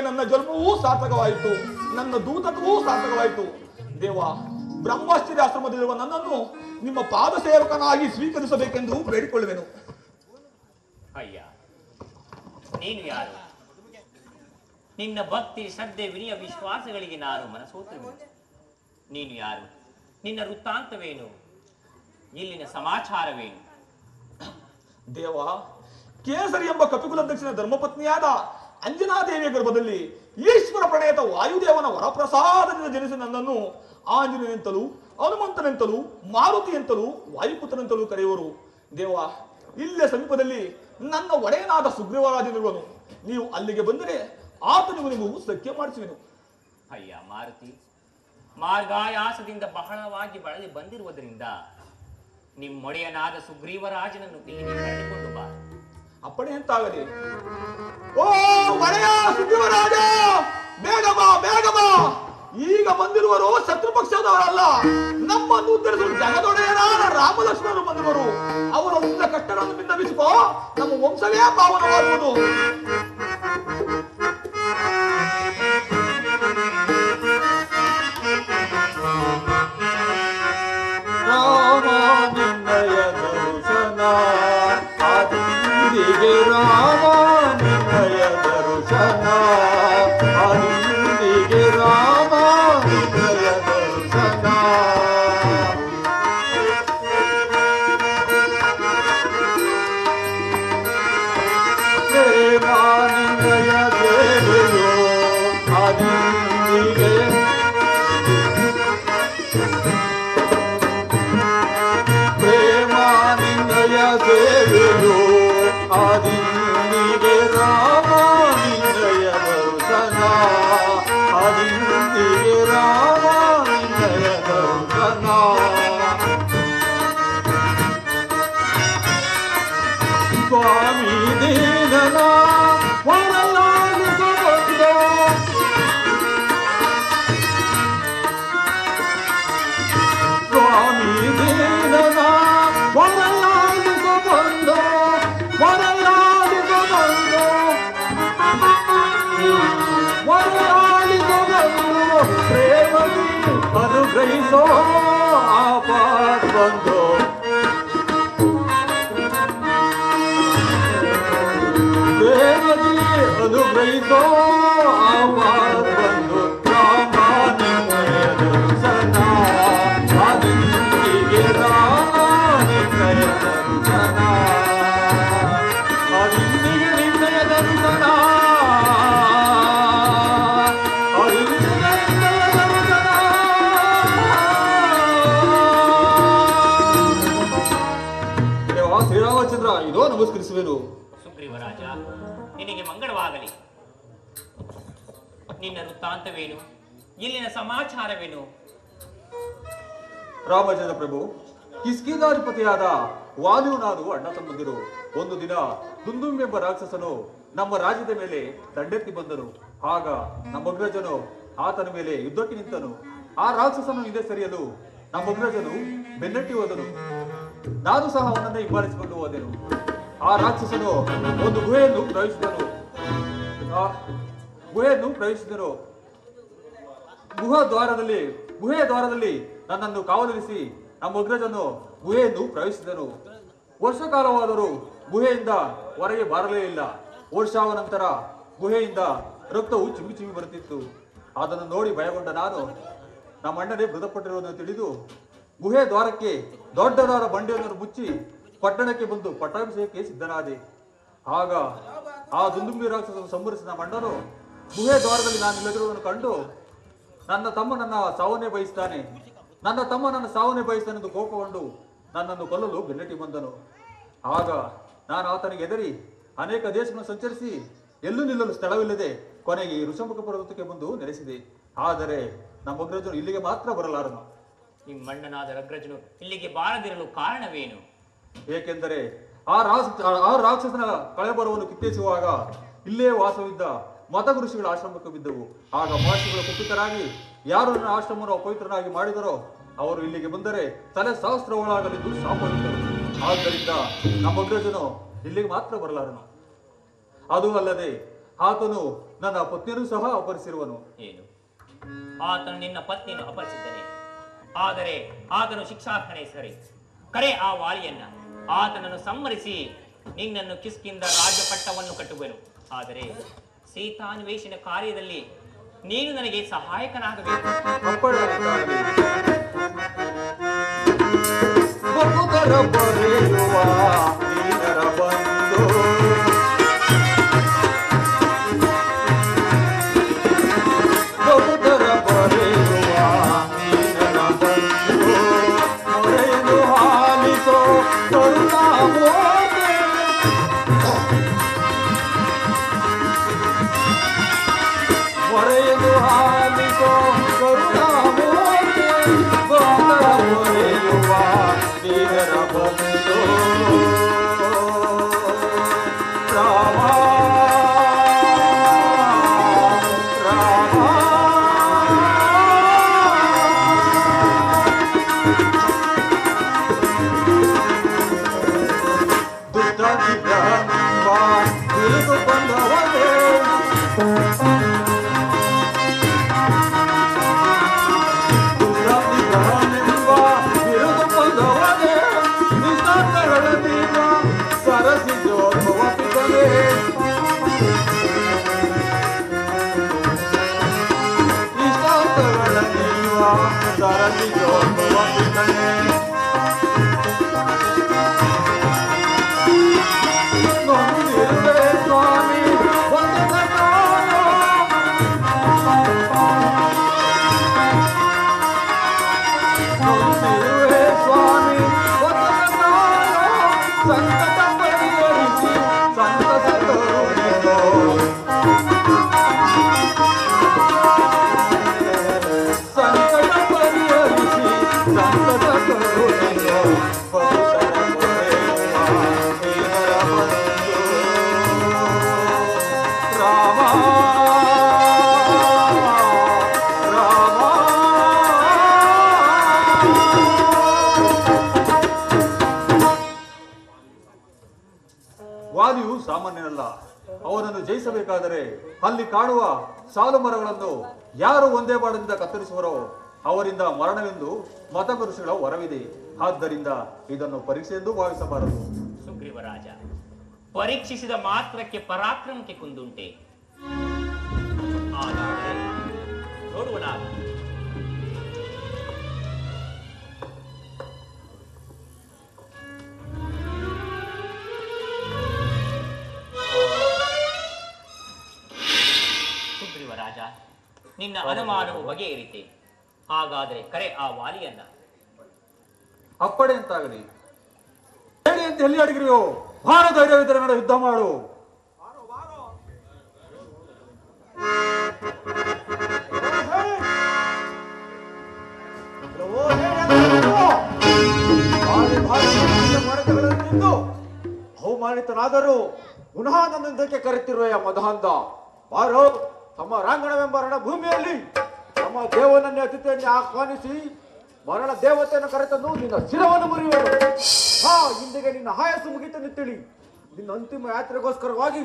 ನನ್ನ ಜನ್ಮವೂ ಸಾರ್ಥಕವಾಯಿತು, ನನ್ನ ದೂತತ್ವವೂ ಸಾರ್ಥಕವಾಯಿತು. ದೇವ, ಬ್ರಹ್ಮಶ್ಚರ್ಯ ಆಶ್ರಮದಲ್ಲಿರುವ ನನ್ನನ್ನು ನಿಮ್ಮ ಪಾದ ಸೇವಕನಾಗಿ ಸ್ವೀಕರಿಸಬೇಕೆಂದು ಬೇಡಿಕೊಳ್ಳುವೆನು. ಅಯ್ಯ, ನೀನು ಯಾರು? ನಿನ್ನ ಭಕ್ತಿ, ಶ್ರದ್ಧೆ, ವಿನಯ, ವಿಶ್ವಾಸಗಳಿಗೆ ನಾನು ಮನಸೋತಿರುವೆ. ನೀನು ಯಾರು? ನಿನ್ನ ವೃತ್ತಾಂತವೇನು? ಇಲ್ಲಿನ ಸಮಾಚಾರವೇನು? ದೇವ, ಕೇಸರಿ ಎಂಬ ಕಪಿಕುಲಧ್ಯಕ್ಷನ ಧರ್ಮಪತ್ನಿಯಾದ ಅಂಜನಾದೇವಿಯ ಗರ್ಭದಲ್ಲಿ ಈಶ್ವರ ಪ್ರಣೇತ ವಾಯುದೇವನ ವರಪ್ರಸಾದದಿಂದ ಜನಿಸಿ ನನ್ನನ್ನು ಆಂಜನೇಯಂತಲೂ, ಹನುಮಂತನೆಂತಲೂ, ಮಾರುತಿಯಂತಲೂ, ವಾಯುಪುತ್ರನೆಂತಲೂ ಕರೆಯುವರು. ದೇವ, ಇಲ್ಲೇ ಸಮೀಪದಲ್ಲಿ ನನ್ನ ಒಡೆಯನಾದ ಸುಗ್ರೀವರಾಜನಿರುವನು. ನೀವು ಅಲ್ಲಿಗೆ ಬಂದರೆ ಆತನಿಗೂ ನಿಮಗೂ ಸಖ್ಯ ಮಾಡಿಸುವೆನು. ಅಯ್ಯ ಮಾರುತಿ, ಮಾರ್ಗಾಯಾಸದಿಂದ ಬಹಳವಾಗಿ ಬಳಲಿ ಬಂದಿರುವುದರಿಂದ ನಿಮ್ಮೊಡೆಯನಾದ ಸುಗ್ರೀವರಾಜನನ್ನು ಇಲ್ಲಿ ಕರೆದುಕೊಂಡು ಬಾ. ಅಪ್ಪಣೆ ಎಂತಾಗಲಿ. ಓ ಒಡೆಯ ಸುಗ್ರೀವರಾಜ, ಬೇಗ ಬಾ, ಬೇಗ ಬಾ. ಈಗ ಬಂದಿರುವರು ಶತ್ರು ಪಕ್ಷದವರಲ್ಲ, ನಮ್ಮನ್ನು ಉದ್ಧರಿಸಲು ಜಗದೊಡೆಯರಾದ ರಾಮಲಕ್ಷ್ಮಣರು ಬಂದಿರುವರು. ಅವರ ಕಷ್ಟಗಳನ್ನು ಭಿನ್ನವಿಸಿಕೋ, ನಮ್ಮ ವಂಶವೇ ಪಾವನವಾಗುವುದು. ರಾಮ ನಿನ್ನಯ ದರ್ಶನ ಆದಿಗೆ, ರಾಮ ನಿನ್ನಯ ದರ್ಶನ ಆದಿಗೆ, ರಾಮ ನಿನ್ನಯ ದರ್ಶನ. ಪ್ರೇಮ ನಿನ್ನಯ ಸೇವೆಯೋ ಆದಿಗೆ, ಪ್ರೇಮ ನಿನ್ನಯ ಸೇವೆಯೋ ಆದಿಗೆ, ರಾಮ ನಿನ್ನಯ ದರ್ಶನ ಆದಿಗೆ, ರಾಮ ನಿನ್ನಯ ದರ್ಶನ. ಸ್ವಾಮಿ ದೀನನ ವರಲಾಗಿಸೋ ಬಂದೋ, ಸ್ವಾಮಿ ದೀನನ ವರಲಾಗಿಸೋ ಬಂದೋ, ವರಲಾಗಿಸೋ ಬಂದೋ, ವರಲಾಗಿಸೋ ಬಂದೋ, ಪ್ರೇಮದಿ ಅನುಗ್ರಹಿಸೋ ಆಪಾದ ಬಂದೋ. ಪ್ರೇಮದಿ ಅನುಗ್ರಹಿಸೋ ಆಪಾದ ಬಂದೋ. ರಾಮ ನಿನ್ನಯ ದರ್ಶನ ಆದಿಗೆ, ರಾಮ ನಿನ್ನಯ ದರ್ಶನ ಆದಿಗೆ, ನಿನ್ನಯ ದರ್ಶನ ಆದಿಗೆ, ನಿನ್ನಯ ದರ್ಶನ. ದೇವ ಶ್ರೀರಾಮಚಂದ್ರ, ಇದೋ ನಮಸ್ಕರಿಸುವೆನು. ಸುಗ್ರೀವರಾಜ, ನಿನಗೆ ಮಂಗಳವಾಗಲಿ. ನಿನ್ನ ವೃತ್ತಾಂತವೇನು? ಇಲ್ಲಿನ ಸಮಾಚಾರವೇನು? ರಾಮಚಂದ್ರ ಪ್ರಭು, ಕಿಷ್ಕಿಂಧಾಧಿಪತಿಯಾದ ವಾಲಿಯು ನಾನು ಅಣ್ಣ ತಮ್ಮಂದಿರು. ಒಂದು ದಿನ ದುಂದುಂಬೆಂಬ ರಾಕ್ಷಸನು ನಮ್ಮ ರಾಜ್ಯದ ಮೇಲೆ ದಂಡೆತ್ತಿ ಬಂದನು. ಆಗ ನಮ್ಮ ಅಗ್ರಜನು ಆತನ ಮೇಲೆ ಯುದ್ಧಕ್ಕೆ ನಿಂತನು. ಆ ರಾಕ್ಷಸನು ಹಿಂದೆ ಸರಿಯಲು ನಮ್ಮ ಅಗ್ರಜನು ಬೆನ್ನಟ್ಟಿ ಹೋದನು. ನಾನು ಸಹ ಅವನನ್ನೇ ಹಿಂಬಾಲಿಸಿಕೊಂಡು ಹೋದೆನು. ಆ ರಾಕ್ಷಸನು ಒಂದು ಗುಹೆಯನ್ನು ಪ್ರವೇಶಿಸಿದನು. ಗುಹಾ ದ್ವಾರದಲ್ಲಿ ಗುಹೆಯ ದ್ವಾರದಲ್ಲಿ ನನ್ನನ್ನು ಕಾವಲಿರಿಸಿ ನಮ್ಮ ಅಗ್ರಜನು ಗುಹೆಯನ್ನು ಪ್ರವೇಶಿಸಿದನು. ವರ್ಷ ಕಾಲವಾದರೂ ಗುಹೆಯಿಂದ ಹೊರಗೆ ಬರಲೇ ಇಲ್ಲ. ವರ್ಷಾವ ನಂತರ ಗುಹೆಯಿಂದ ರಕ್ತವು ಚಿಮ್ಮಿ ಚಿಮ್ಮಿ ಬರುತ್ತಿತ್ತು. ಅದನ್ನು ನೋಡಿ ಭಯಗೊಂಡ ನಾನು ನಮ್ಮ ಅಣ್ಣನೇ ಮೃತಪಟ್ಟಿರುವುದನ್ನು ತಿಳಿದು ಗುಹೆ ದ್ವಾರಕ್ಕೆ ದೊಡ್ಡದಾದ ಬಂಡೆಯೊಂದನ್ನು ಮುಚ್ಚಿ ಪಟ್ಟಣಕ್ಕೆ ಬಂದು ಪಟ್ಟಾಭಿಷೇಕಕ್ಕೆ ಸಿದ್ಧನಾದೆ. ಆಗ ಆ ದುಂದುಂಬಿ ರಾಕ್ಷಸನ್ನು ಸಂಹರಿಸಿದ ನಮ್ಮ ಅಣ್ಣನು ಗುಹೆ ದ್ವಾರದಲ್ಲಿ ನಾನು ಇಲ್ಲದಿರುವುದನ್ನು ಕಂಡು ನನ್ನ ತಮ್ಮ ನನ್ನ ಸಾವನ್ನೇ ಬಯಸ್ತಾನೆ, ನನ್ನ ತಮ್ಮ ನನ್ನ ಸಾವನ್ನೇ ಬಯಸ್ತಾನೆಂದು ಕೋಪಗೊಂಡು ನನ್ನನ್ನು ಕೊಲ್ಲಲು ಬೆನ್ನಟ್ಟಿ ಬಂದನು. ಆಗ ನಾನು ಆತನಿಗೆ ಎದರಿ ಅನೇಕ ದೇಶಗಳನ್ನು ಸಂಚರಿಸಿ ಎಲ್ಲೂ ನಿಲ್ಲಲು ಸ್ಥಳವಿಲ್ಲದೆ ಕೊನೆಗೆ ಋಷಮುಖ ಪರ್ವತಕ್ಕೆ ಬಂದು ನೆಲೆಸಿದೆ. ಆದರೆ ನಮ್ಮ ಅಗ್ರಜನು ಇಲ್ಲಿಗೆ ಮಾತ್ರ ಬರಲಾರನು. ನಿಮ್ಮಣ್ಣನಾದ ಅಗ್ರಜನು ಇಲ್ಲಿಗೆ ಬಾರದಿರಲು ಕಾರಣವೇನು? ಏಕೆಂದರೆ ಆ ರಾಕ್ಷಸನ ಕಳೆಬರವನ್ನು ಕಿತ್ತೇಸುವಾಗ ಇಲ್ಲೇ ವಾಸವಿದ್ದ ಮತ ಋಷಿಗಳ ಆಶ್ರಮಕ್ಕೆ ಬಿದ್ದವು. ಆಗ ಮಹರ್ಷಿಗಳು ಕುಪಿತರಾಗಿ ಯಾರು ನನ್ನ ಆಶ್ರಮವನ್ನು ಅಪವಿತ್ರನಾಗಿ ಮಾಡಿದರೋ ಅವರು ಇಲ್ಲಿಗೆ ಬಂದರೆ ತಲೆ ಸಹಸ್ರವಳಾಗಲಿದ್ದು ಶಾಪವಿದ್ದರು. ಆದ್ದರಿಂದ ನಮ್ಮ ಅಗ್ರಜನು ಇಲ್ಲಿಗೆ ಮಾತ್ರ ಬರಲಾರನು. ಅದು ಅಲ್ಲದೆ ಆತನು ನನ್ನ ಪತ್ನಿಯನ್ನು ಸಹ ಅಪಹರಿಸಿರುವನು. ಏನು, ಆತನು ನಿನ್ನ ಪತ್ನಿಯನ್ನು ಅಪಹರಿಸಿದ್ದಾನೆ? ಆದರೆ ಆತನು ಶಿಕ್ಷಾರ್ಹನೆ ಸರಿ. ಕರೆ ಆ ವಾಲಿಯನ್ನ, ಆತನನ್ನು ಸಂಹರಿಸಿ ನಿನ್ನನ್ನು ಕಿಷ್ಕಿಂದ ರಾಜ್ಯ ಪಟ್ಟವನ್ನು ಕಟ್ಟುವೆನು. ಆದರೆ ಸೀತಾನ್ವೇಷಣ ಕಾರ್ಯದಲ್ಲಿ ನೀನು ನನಗೆ ಸಹಾಯಕನಾಗಬೇಕು. ವಾಲಿಯು ಸಾಮಾನ್ಯನಲ್ಲ. ಅವನನ್ನು ಜಯಿಸಬೇಕಾದರೆ ಅಲ್ಲಿ ಕಾಣುವ ಸಾಲು ಮರಗಳನ್ನು ಯಾರು ಒಂದೇ ಬಾಣದಿಂದ ಕತ್ತರಿಸುವರೋ ಅವರಿಂದ ಮರಣವೆಂದು ಮತ ಋಷಿಗಳ ವರವಿದೆ. ಆದ್ದರಿಂದ ಇದನ್ನು ಪರೀಕ್ಷೆ ಎಂದು ಭಾವಿಸಬಾರದು. ಸುಗ್ರೀವ ರಾಜ, ಪರೀಕ್ಷಿಸಿದ ಮಾತ್ರಕ್ಕೆ ಪರಾಕ್ರಮಕ್ಕೆ ಕುಂದುಂಟೆ? ನೋಡುವ ನಾವು. ಸುಗ್ರೀವ ರಾಜ, ನಿನ್ನ ಅನುಮಾನವು ಬಗೆಹರಿತೆ. ಹಾಗಾದರೆ ಕರೆ ಆ ವಾಲಿಯನ್ನ. ಅಪ್ಪಡೆ ಅಂತಾಗಲಿ. ಹೇಳಿ ಅಂತ ಎಲ್ಲಿ ಅಡಗಿರಿಯೋ? ಭಾರ ಧೈರ್ಯವಿದ್ದರೆ ನಡೆ, ಯುದ್ಧ ಮಾಡು. ಅವಮಾನಿತನಾದರೂ ಪುನಃ ನನ್ನೊಂದಕ್ಕೆ ಕರೆತಿರುವೆಯ ಮದಹಂತ. ಬಾರೋ, ತಮ್ಮ ರಾಂಗಣವೆಂಬ ರಣಭೂಮಿಯಲ್ಲಿ ನಮ್ಮ ದೇವನನ್ನೇ ಅತಿಥಿಯನ್ನೇ ಆಹ್ವಾನಿಸಿ ಮರಣ ದೇವತೆಯನ್ನು ಕರೆತಂದು ನಿನ್ನ ಶಿರವನ್ನು ಮುರಿಯುವರು. ಇಂದಿಗೆ ನಿನ್ನ ಆಯಸ್ಸು ಮುಗಿತನ್ನು ತಿಳಿ ನಿನ್ನ ಅಂತಿಮ ಯಾತ್ರೆಗೋಸ್ಕರವಾಗಿ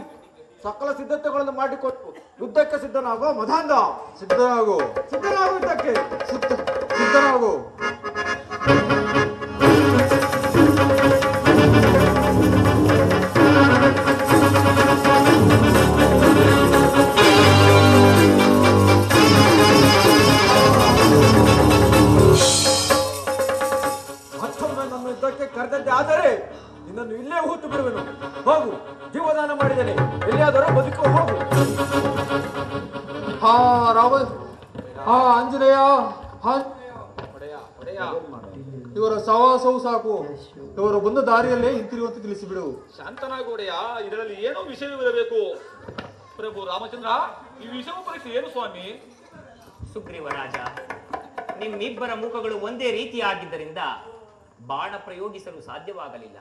ಸಕಲ ಸಿದ್ಧತೆಗಳನ್ನು ಮಾಡಿಕೊಟ್ಟು ಯುದ್ಧಕ್ಕೆ ಸಿದ್ಧನಾಗುವ ಮದಾಂಧ. ಸಿದ್ಧನಾಗು ಸಿದ್ಧನಾಗು ಯುದ್ಧಕ್ಕೆ. ಸಿದ್ಧನಾಗು. ಮತ್ತೊಮ್ಮೆ ನನ್ನ ಯುದ್ಧಕ್ಕೆ ಕರೆದದ್ದೇ ಆದರೆ ನಿನ್ನನ್ನು ಇಲ್ಲೇ ಹೂತು ಬಿಡುವೆನು. ಹೋಗು, ಜೀವದಾನ ಮಾಡಿದ್ದೇನೆ, ಎಲ್ಲಿಯಾದರೂ ಬದುಕು ಹೋಗು. ಹಾ ರಾಮ, ಹಾ ಆಂಜನೇಯ, ಇವರ ಸವಾಸವು ಸಾಕು. ಇವರು ಬಂದ ದಾರಿಯಲ್ಲೇ ಹಿಂತಿರುವಂತೆ ತಿಳಿಸಿಬಿಡು. ಶಾಂತನಾಗೋಡೆಯ, ಇದರಲ್ಲಿ ಏನೋ ವಿಷಯವಿರಬೇಕು. ಪ್ರಭು ರಾಮಚಂದ್ರ, ಈ ವಿಷಯ ಪರೀಕ್ಷೆ ಏನು ಸ್ವಾಮಿ? ಸುಗ್ರೀವ ರಾಜ, ನಿಮ್ಮಿಬ್ಬರ ಮುಖಗಳು ಒಂದೇ ರೀತಿಯಾಗಿದ್ದರಿಂದ ಬಾಣ ಪ್ರಯೋಗಿಸಲು ಸಾಧ್ಯವಾಗಲಿಲ್ಲ.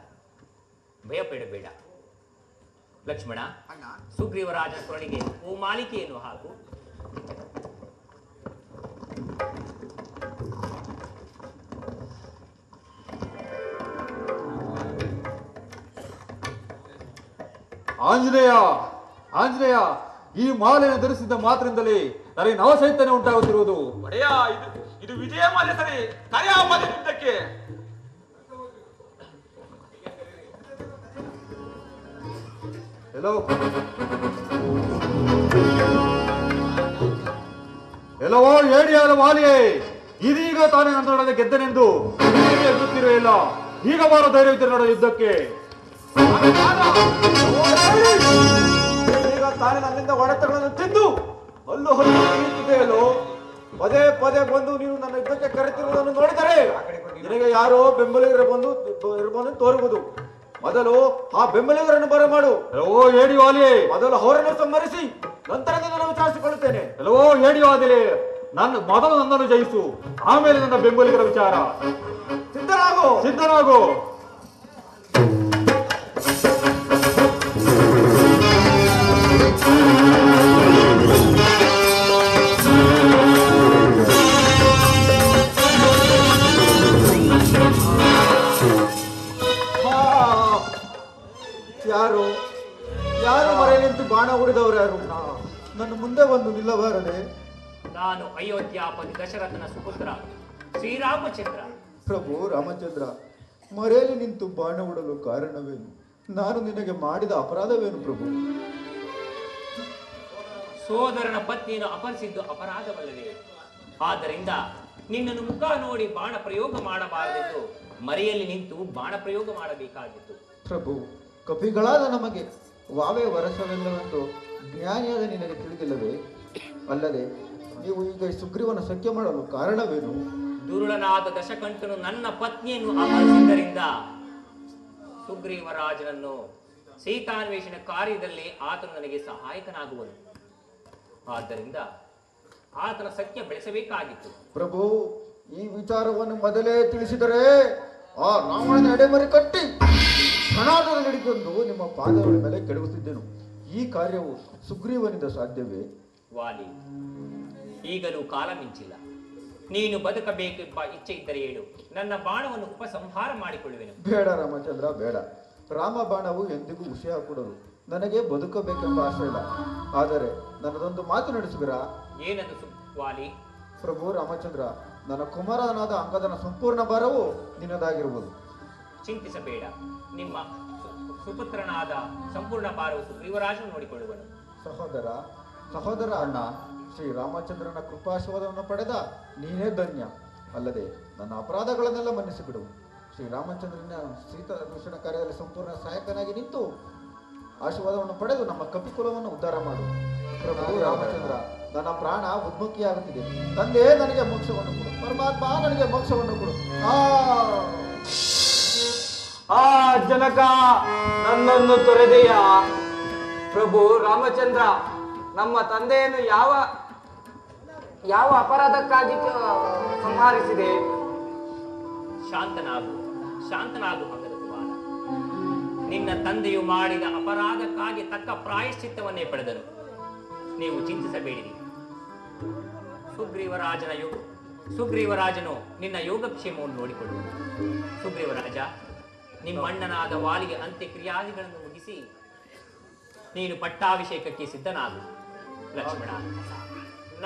ಭಯಪಡಬೇಡ ಲಕ್ಷ್ಮಣ. ಸುಗ್ರೀವರಾಜನ ಕೊರಳಿಗೆ ಓ ಮಾಲಿಕೆಯನ್ನು ಹಾಕು. ಆಂಜನೇಯ, ಆಂಜನೇಯ, ಈ ಮಾಲೆಯನ್ನು ಧರಿಸಿದ್ದ ಮಾತ್ರದಿಂದಲೇ ನನಗೆ ನವಚೈತನ್ಯ ಉಂಟಾಗುತ್ತಿರುವುದು. ಒಡೆಯ, ಇದು ವಿಜಯ ಮಾಲೆ ಸರಿ. ಕರೆಯ ಮಾಲೆ ಯುದ್ಧಕ್ಕೆ. ಎಲ್ಲೋ ಎಲ್ಲವೋ ಏಡಿಯಾದ ಮಾಲಿಯೇ, ಇದೀಗ ತಾನೇ ನನ್ನೊಡನೆ ಗೆದ್ದನೆಂದು ಎದ್ದುತ್ತಿರೋ ಇಲ್ಲ. ಈಗ ಬಾರೋ ಧೈರ್ಯವಿದ್ದರೆ ನೋಡ ಯುದ್ಧಕ್ಕೆ. ಈಗ ತಾನೇ ನನ್ನಿಂದ ಹೊಡೆತಗಳನ್ನು ತಿಂದು ಹಲ್ಲು ಹಲ್ಲು ತಿಳಿಯುತ್ತಿದೆಯಲ್ಲೋ. ಪದೇ ಪದೇ ಬಂದು ನೀನು ನನ್ನ ಯುದ್ಧಕ್ಕೆ ಕರೆತಿರುವುದನ್ನು ನೋಡಿದರೆ ನಿನಗೆ ಯಾರೋ ಬೆಂಬಲಿಗರು ತೋರುವುದು. ಮೊದಲು ಆ ಬೆಂಬಲಿಗರನ್ನು ಬರಮಾಡು. ಎಲ್ಲವೋ ಏಡಿ ವಾಲಿಯೇ, ಮೊದಲು ಅವರನ್ನು ಸಂಹರಿಸಿ ನಂತರ ನಿನ್ನನ್ನು ವಿಚಾರಿಸಿಕೊಳ್ಳುತ್ತೇನೆ. ಎಲ್ಲವೋ ಏಡಿ ವಾಲಿಯೇ, ಮೊದಲು ನನ್ನನ್ನು ಜಯಿಸು, ಆಮೇಲೆ ನನ್ನ ಬೆಂಬಲಿಗರ ವಿಚಾರ. ಸಿದ್ಧರಾಗು, ಸಿದ್ಧನಾಗು. ಯಾರು ಯಾರು ಮರೆ ನಿಂತು ಬಾಣ ಹೊಡೆದವರು ಯಾರು? ನನ್ನ ಮುಂದೆ ಬಂದು ನಿಲ್ಲಬಾರದೆ? ನಾನು ಅಯೋಧ್ಯಾಪತಿ ದಶರಥನ ಸುಪುತ್ರ ಶ್ರೀರಾಮಚಂದ್ರ. ಪ್ರಭು ರಾಮಚಂದ್ರ, ಮರೆಯಲ್ಲಿ ನಿಂತು ಬಾಣ ಹೊಡಲು ಕಾರಣವೇನು? ನಾನು ನಿನಗೆ ಮಾಡಿದ ಅಪರಾಧವೇನು ಪ್ರಭು? ಸೋದರನ ಪತ್ನಿಯನ್ನು ಅಪಹರಿಸಿದ್ದು ಅಪರಾಧವಲ್ಲವೇ? ಆದ್ದರಿಂದ ನಿನ್ನನ್ನು ಮುಖ ನೋಡಿ ಬಾಣ ಪ್ರಯೋಗ ಮಾಡಬಾರದೆಂದು ಮರೆಯಲ್ಲಿ ನಿಂತು ಬಾಣ ಪ್ರಯೋಗ ಮಾಡಬೇಕಾಗಿತ್ತು. ಪ್ರಭು, ಕಪಿಗಳಾದ ನಮಗೆ ವಾವೇ ವರಸವೆಲ್ಲವೆಂದು ಜ್ಞಾನಿಯಾದ ನಿನಗೆ ತಿಳಿದಿಲ್ಲವೇ? ಅಲ್ಲದೆ ನೀವು ಈಗ ಸುಗ್ರೀವನ ಸಖ್ಯ ಮಾಡಲು ಕಾರಣವೇನು? ದುರುಳನಾದ ದಶಕಂಠನು ನನ್ನ ಪತ್ನಿಯನ್ನು ಅಪಹರಿಸಿದ್ದರಿಂದ ಸುಗ್ರೀವರಾಜನನ್ನು ಸೀತಾನ್ವೇಷಣ ಕಾರ್ಯದಲ್ಲಿ ಆತನು ನನಗೆ ಸಹಾಯಕನಾಗುವನು. ಆದ್ದರಿಂದ ಆತನ ಸಖ್ಯ ಬೆಳೆಸಬೇಕಾಗಿತ್ತು. ಪ್ರಭು, ಈ ವಿಚಾರವನ್ನು ಮೊದಲೇ ತಿಳಿಸಿದರೆ ಆ ರಾವಣನ ಎಡೆಮರಿ ಕಟ್ಟಿ ಕ್ಷಣಾರ್ಧದಲ್ಲಿ ಹಿಡಿಕೊಂಡು ನಿಮ್ಮ ಪಾದಗಳ ಮೇಲೆ ಕೆಡಗುತ್ತಿದ್ದೆನು. ಈ ಕಾರ್ಯವು ಸುಗ್ರೀವನಿಂದ ಸಾಧ್ಯವೇ? ವಾಲಿ, ಈಗಲೂ ಕಾಲ ಮಿಂಚಿಲ್ಲ. ನೀನು ಬದುಕಬೇಕೆಂಬ ಇಚ್ಛೆ ಇದ್ದರೆ ಹೇಳು, ನನ್ನ ಬಾಣವನ್ನು ಉಪಸಂಹಾರ ಮಾಡಿಕೊಳ್ಳುವೆನು. ಬೇಡ ರಾಮಚಂದ್ರ, ಬೇಡ. ರಾಮ ಬಾಣವು ಎಂದಿಗೂ ವಿಷಯ ಕೊಡಲು. ನನಗೆ ಬದುಕಬೇಕೆಂಬ ಆಸೆ ಇಲ್ಲ. ಆದರೆ ನನ್ನದೊಂದು ಮಾತು ನಡೆಸುವಿರಾ? ಏನದು ವಾಲಿ? ಪ್ರಭು ರಾಮಚಂದ್ರ, ನನ್ನ ಕುಮಾರನಾದ ಅಂಗದನ ಸಂಪೂರ್ಣ ಭಾರವು ನಿನ್ನದಾಗಿರುವುದು. ಚಿಂತಿಸಬೇಡ, ನಿಮ್ಮ ಸುಪುತ್ರನಾದ ಸಂಪೂರ್ಣ ಭಾರವು ಸುಗ್ರೀವರಾಜನು ನೋಡಿಕೊಳ್ಳುವನು. ಸಹೋದರ ಅಣ್ಣ, ಶ್ರೀರಾಮಚಂದ್ರನ ಕೃಪಾಶೀರ್ವಾದವನ್ನು ಪಡೆದ ನೀನೇ ಧನ್ಯ. ಅಲ್ಲದೆ ನನ್ನ ಅಪರಾಧಗಳನ್ನೆಲ್ಲ ಮನ್ನಿಸಿಬಿಡು. ಶ್ರೀರಾಮಚಂದ್ರನ ಸೀತಾನ್ವೇಷಣ ಕಾರ್ಯದಲ್ಲಿ ಸಂಪೂರ್ಣ ಸಹಾಯಕನಾಗಿ ನಿಂತು ಆಶೀರ್ವಾದವನ್ನು ಪಡೆದು ನಮ್ಮ ಕಪಿಕುಲವನ್ನು ಉದ್ಧಾರ ಮಾಡು. ಪ್ರಭು ರಾಮಚಂದ್ರ, ನನ್ನ ಪ್ರಾಣ ಉದ್ಮುಖಿಯಾಗುತ್ತಿದೆ. ತಂದೆ, ನನಗೆ ಮೋಕ್ಷವನ್ನು ಕೊಡು. ಪರಮಾತ್ಮ, ನನಗೆ ಮೋಕ್ಷವನ್ನು ಕೊಡು. ಜನಕ, ನನ್ನನ್ನು ತೊರೆದೆಯ? ಪ್ರಭು ರಾಮಚಂದ್ರ, ನಮ್ಮ ತಂದೆಯನ್ನು ಯಾವ ಅಪರಾಧಕ್ಕಾಗಿ ಸಂಹರಿಸಿದೆ? ಶಾಂತನಾಗು ಮಗನ ಕುಮಾರ. ನಿನ್ನ ತಂದೆಯು ಮಾಡಿದ ಅಪರಾಧಕ್ಕಾಗಿ ತಕ್ಕ ಪ್ರಾಯಶ್ಚಿತ್ತವನ್ನೇ ಪಡೆದನು. ನೀವು ಚಿಂತಿಸಬೇಡಿರಿ. ಸುಗ್ರೀವರಾಜನು ನಿನ್ನ ಯೋಗಕ್ಷೇಮವನ್ನು ನೋಡಿಕೊಳ್ಳುವುದು. ಸುಗ್ರೀವರಾಜ, ನಿಮ್ಮ ಅಣ್ಣನಾದ ವಾಲಿಗೆ ಅಂತ್ಯಕ್ರಿಯಾದಿಗಳನ್ನು ಮುಗಿಸಿ ನೀನು ಪಟ್ಟಾಭಿಷೇಕಕ್ಕೆ ಸಿದ್ಧನಾಗು. ಲಕ್ಷ್ಮಣ,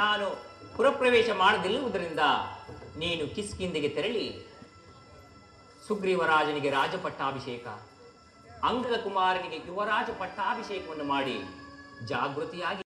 ನಾನು ಪುರಪ್ರವೇಶ ಮಾಡದಿರುವುದರಿಂದ ನೀನು ಕಿಷ್ಕಿಂಧೆಗೆ ತೆರಳಿ ಸುಗ್ರೀವರಾಜನಿಗೆ ರಾಜಪಟ್ಟಾಭಿಷೇಕ, ಅಂಗದ ಕುಮಾರನಿಗೆ ಯುವರಾಜ ಪಟ್ಟಾಭಿಷೇಕವನ್ನು ಮಾಡಿ ಜಾಗೃತಿಯಾಗಿ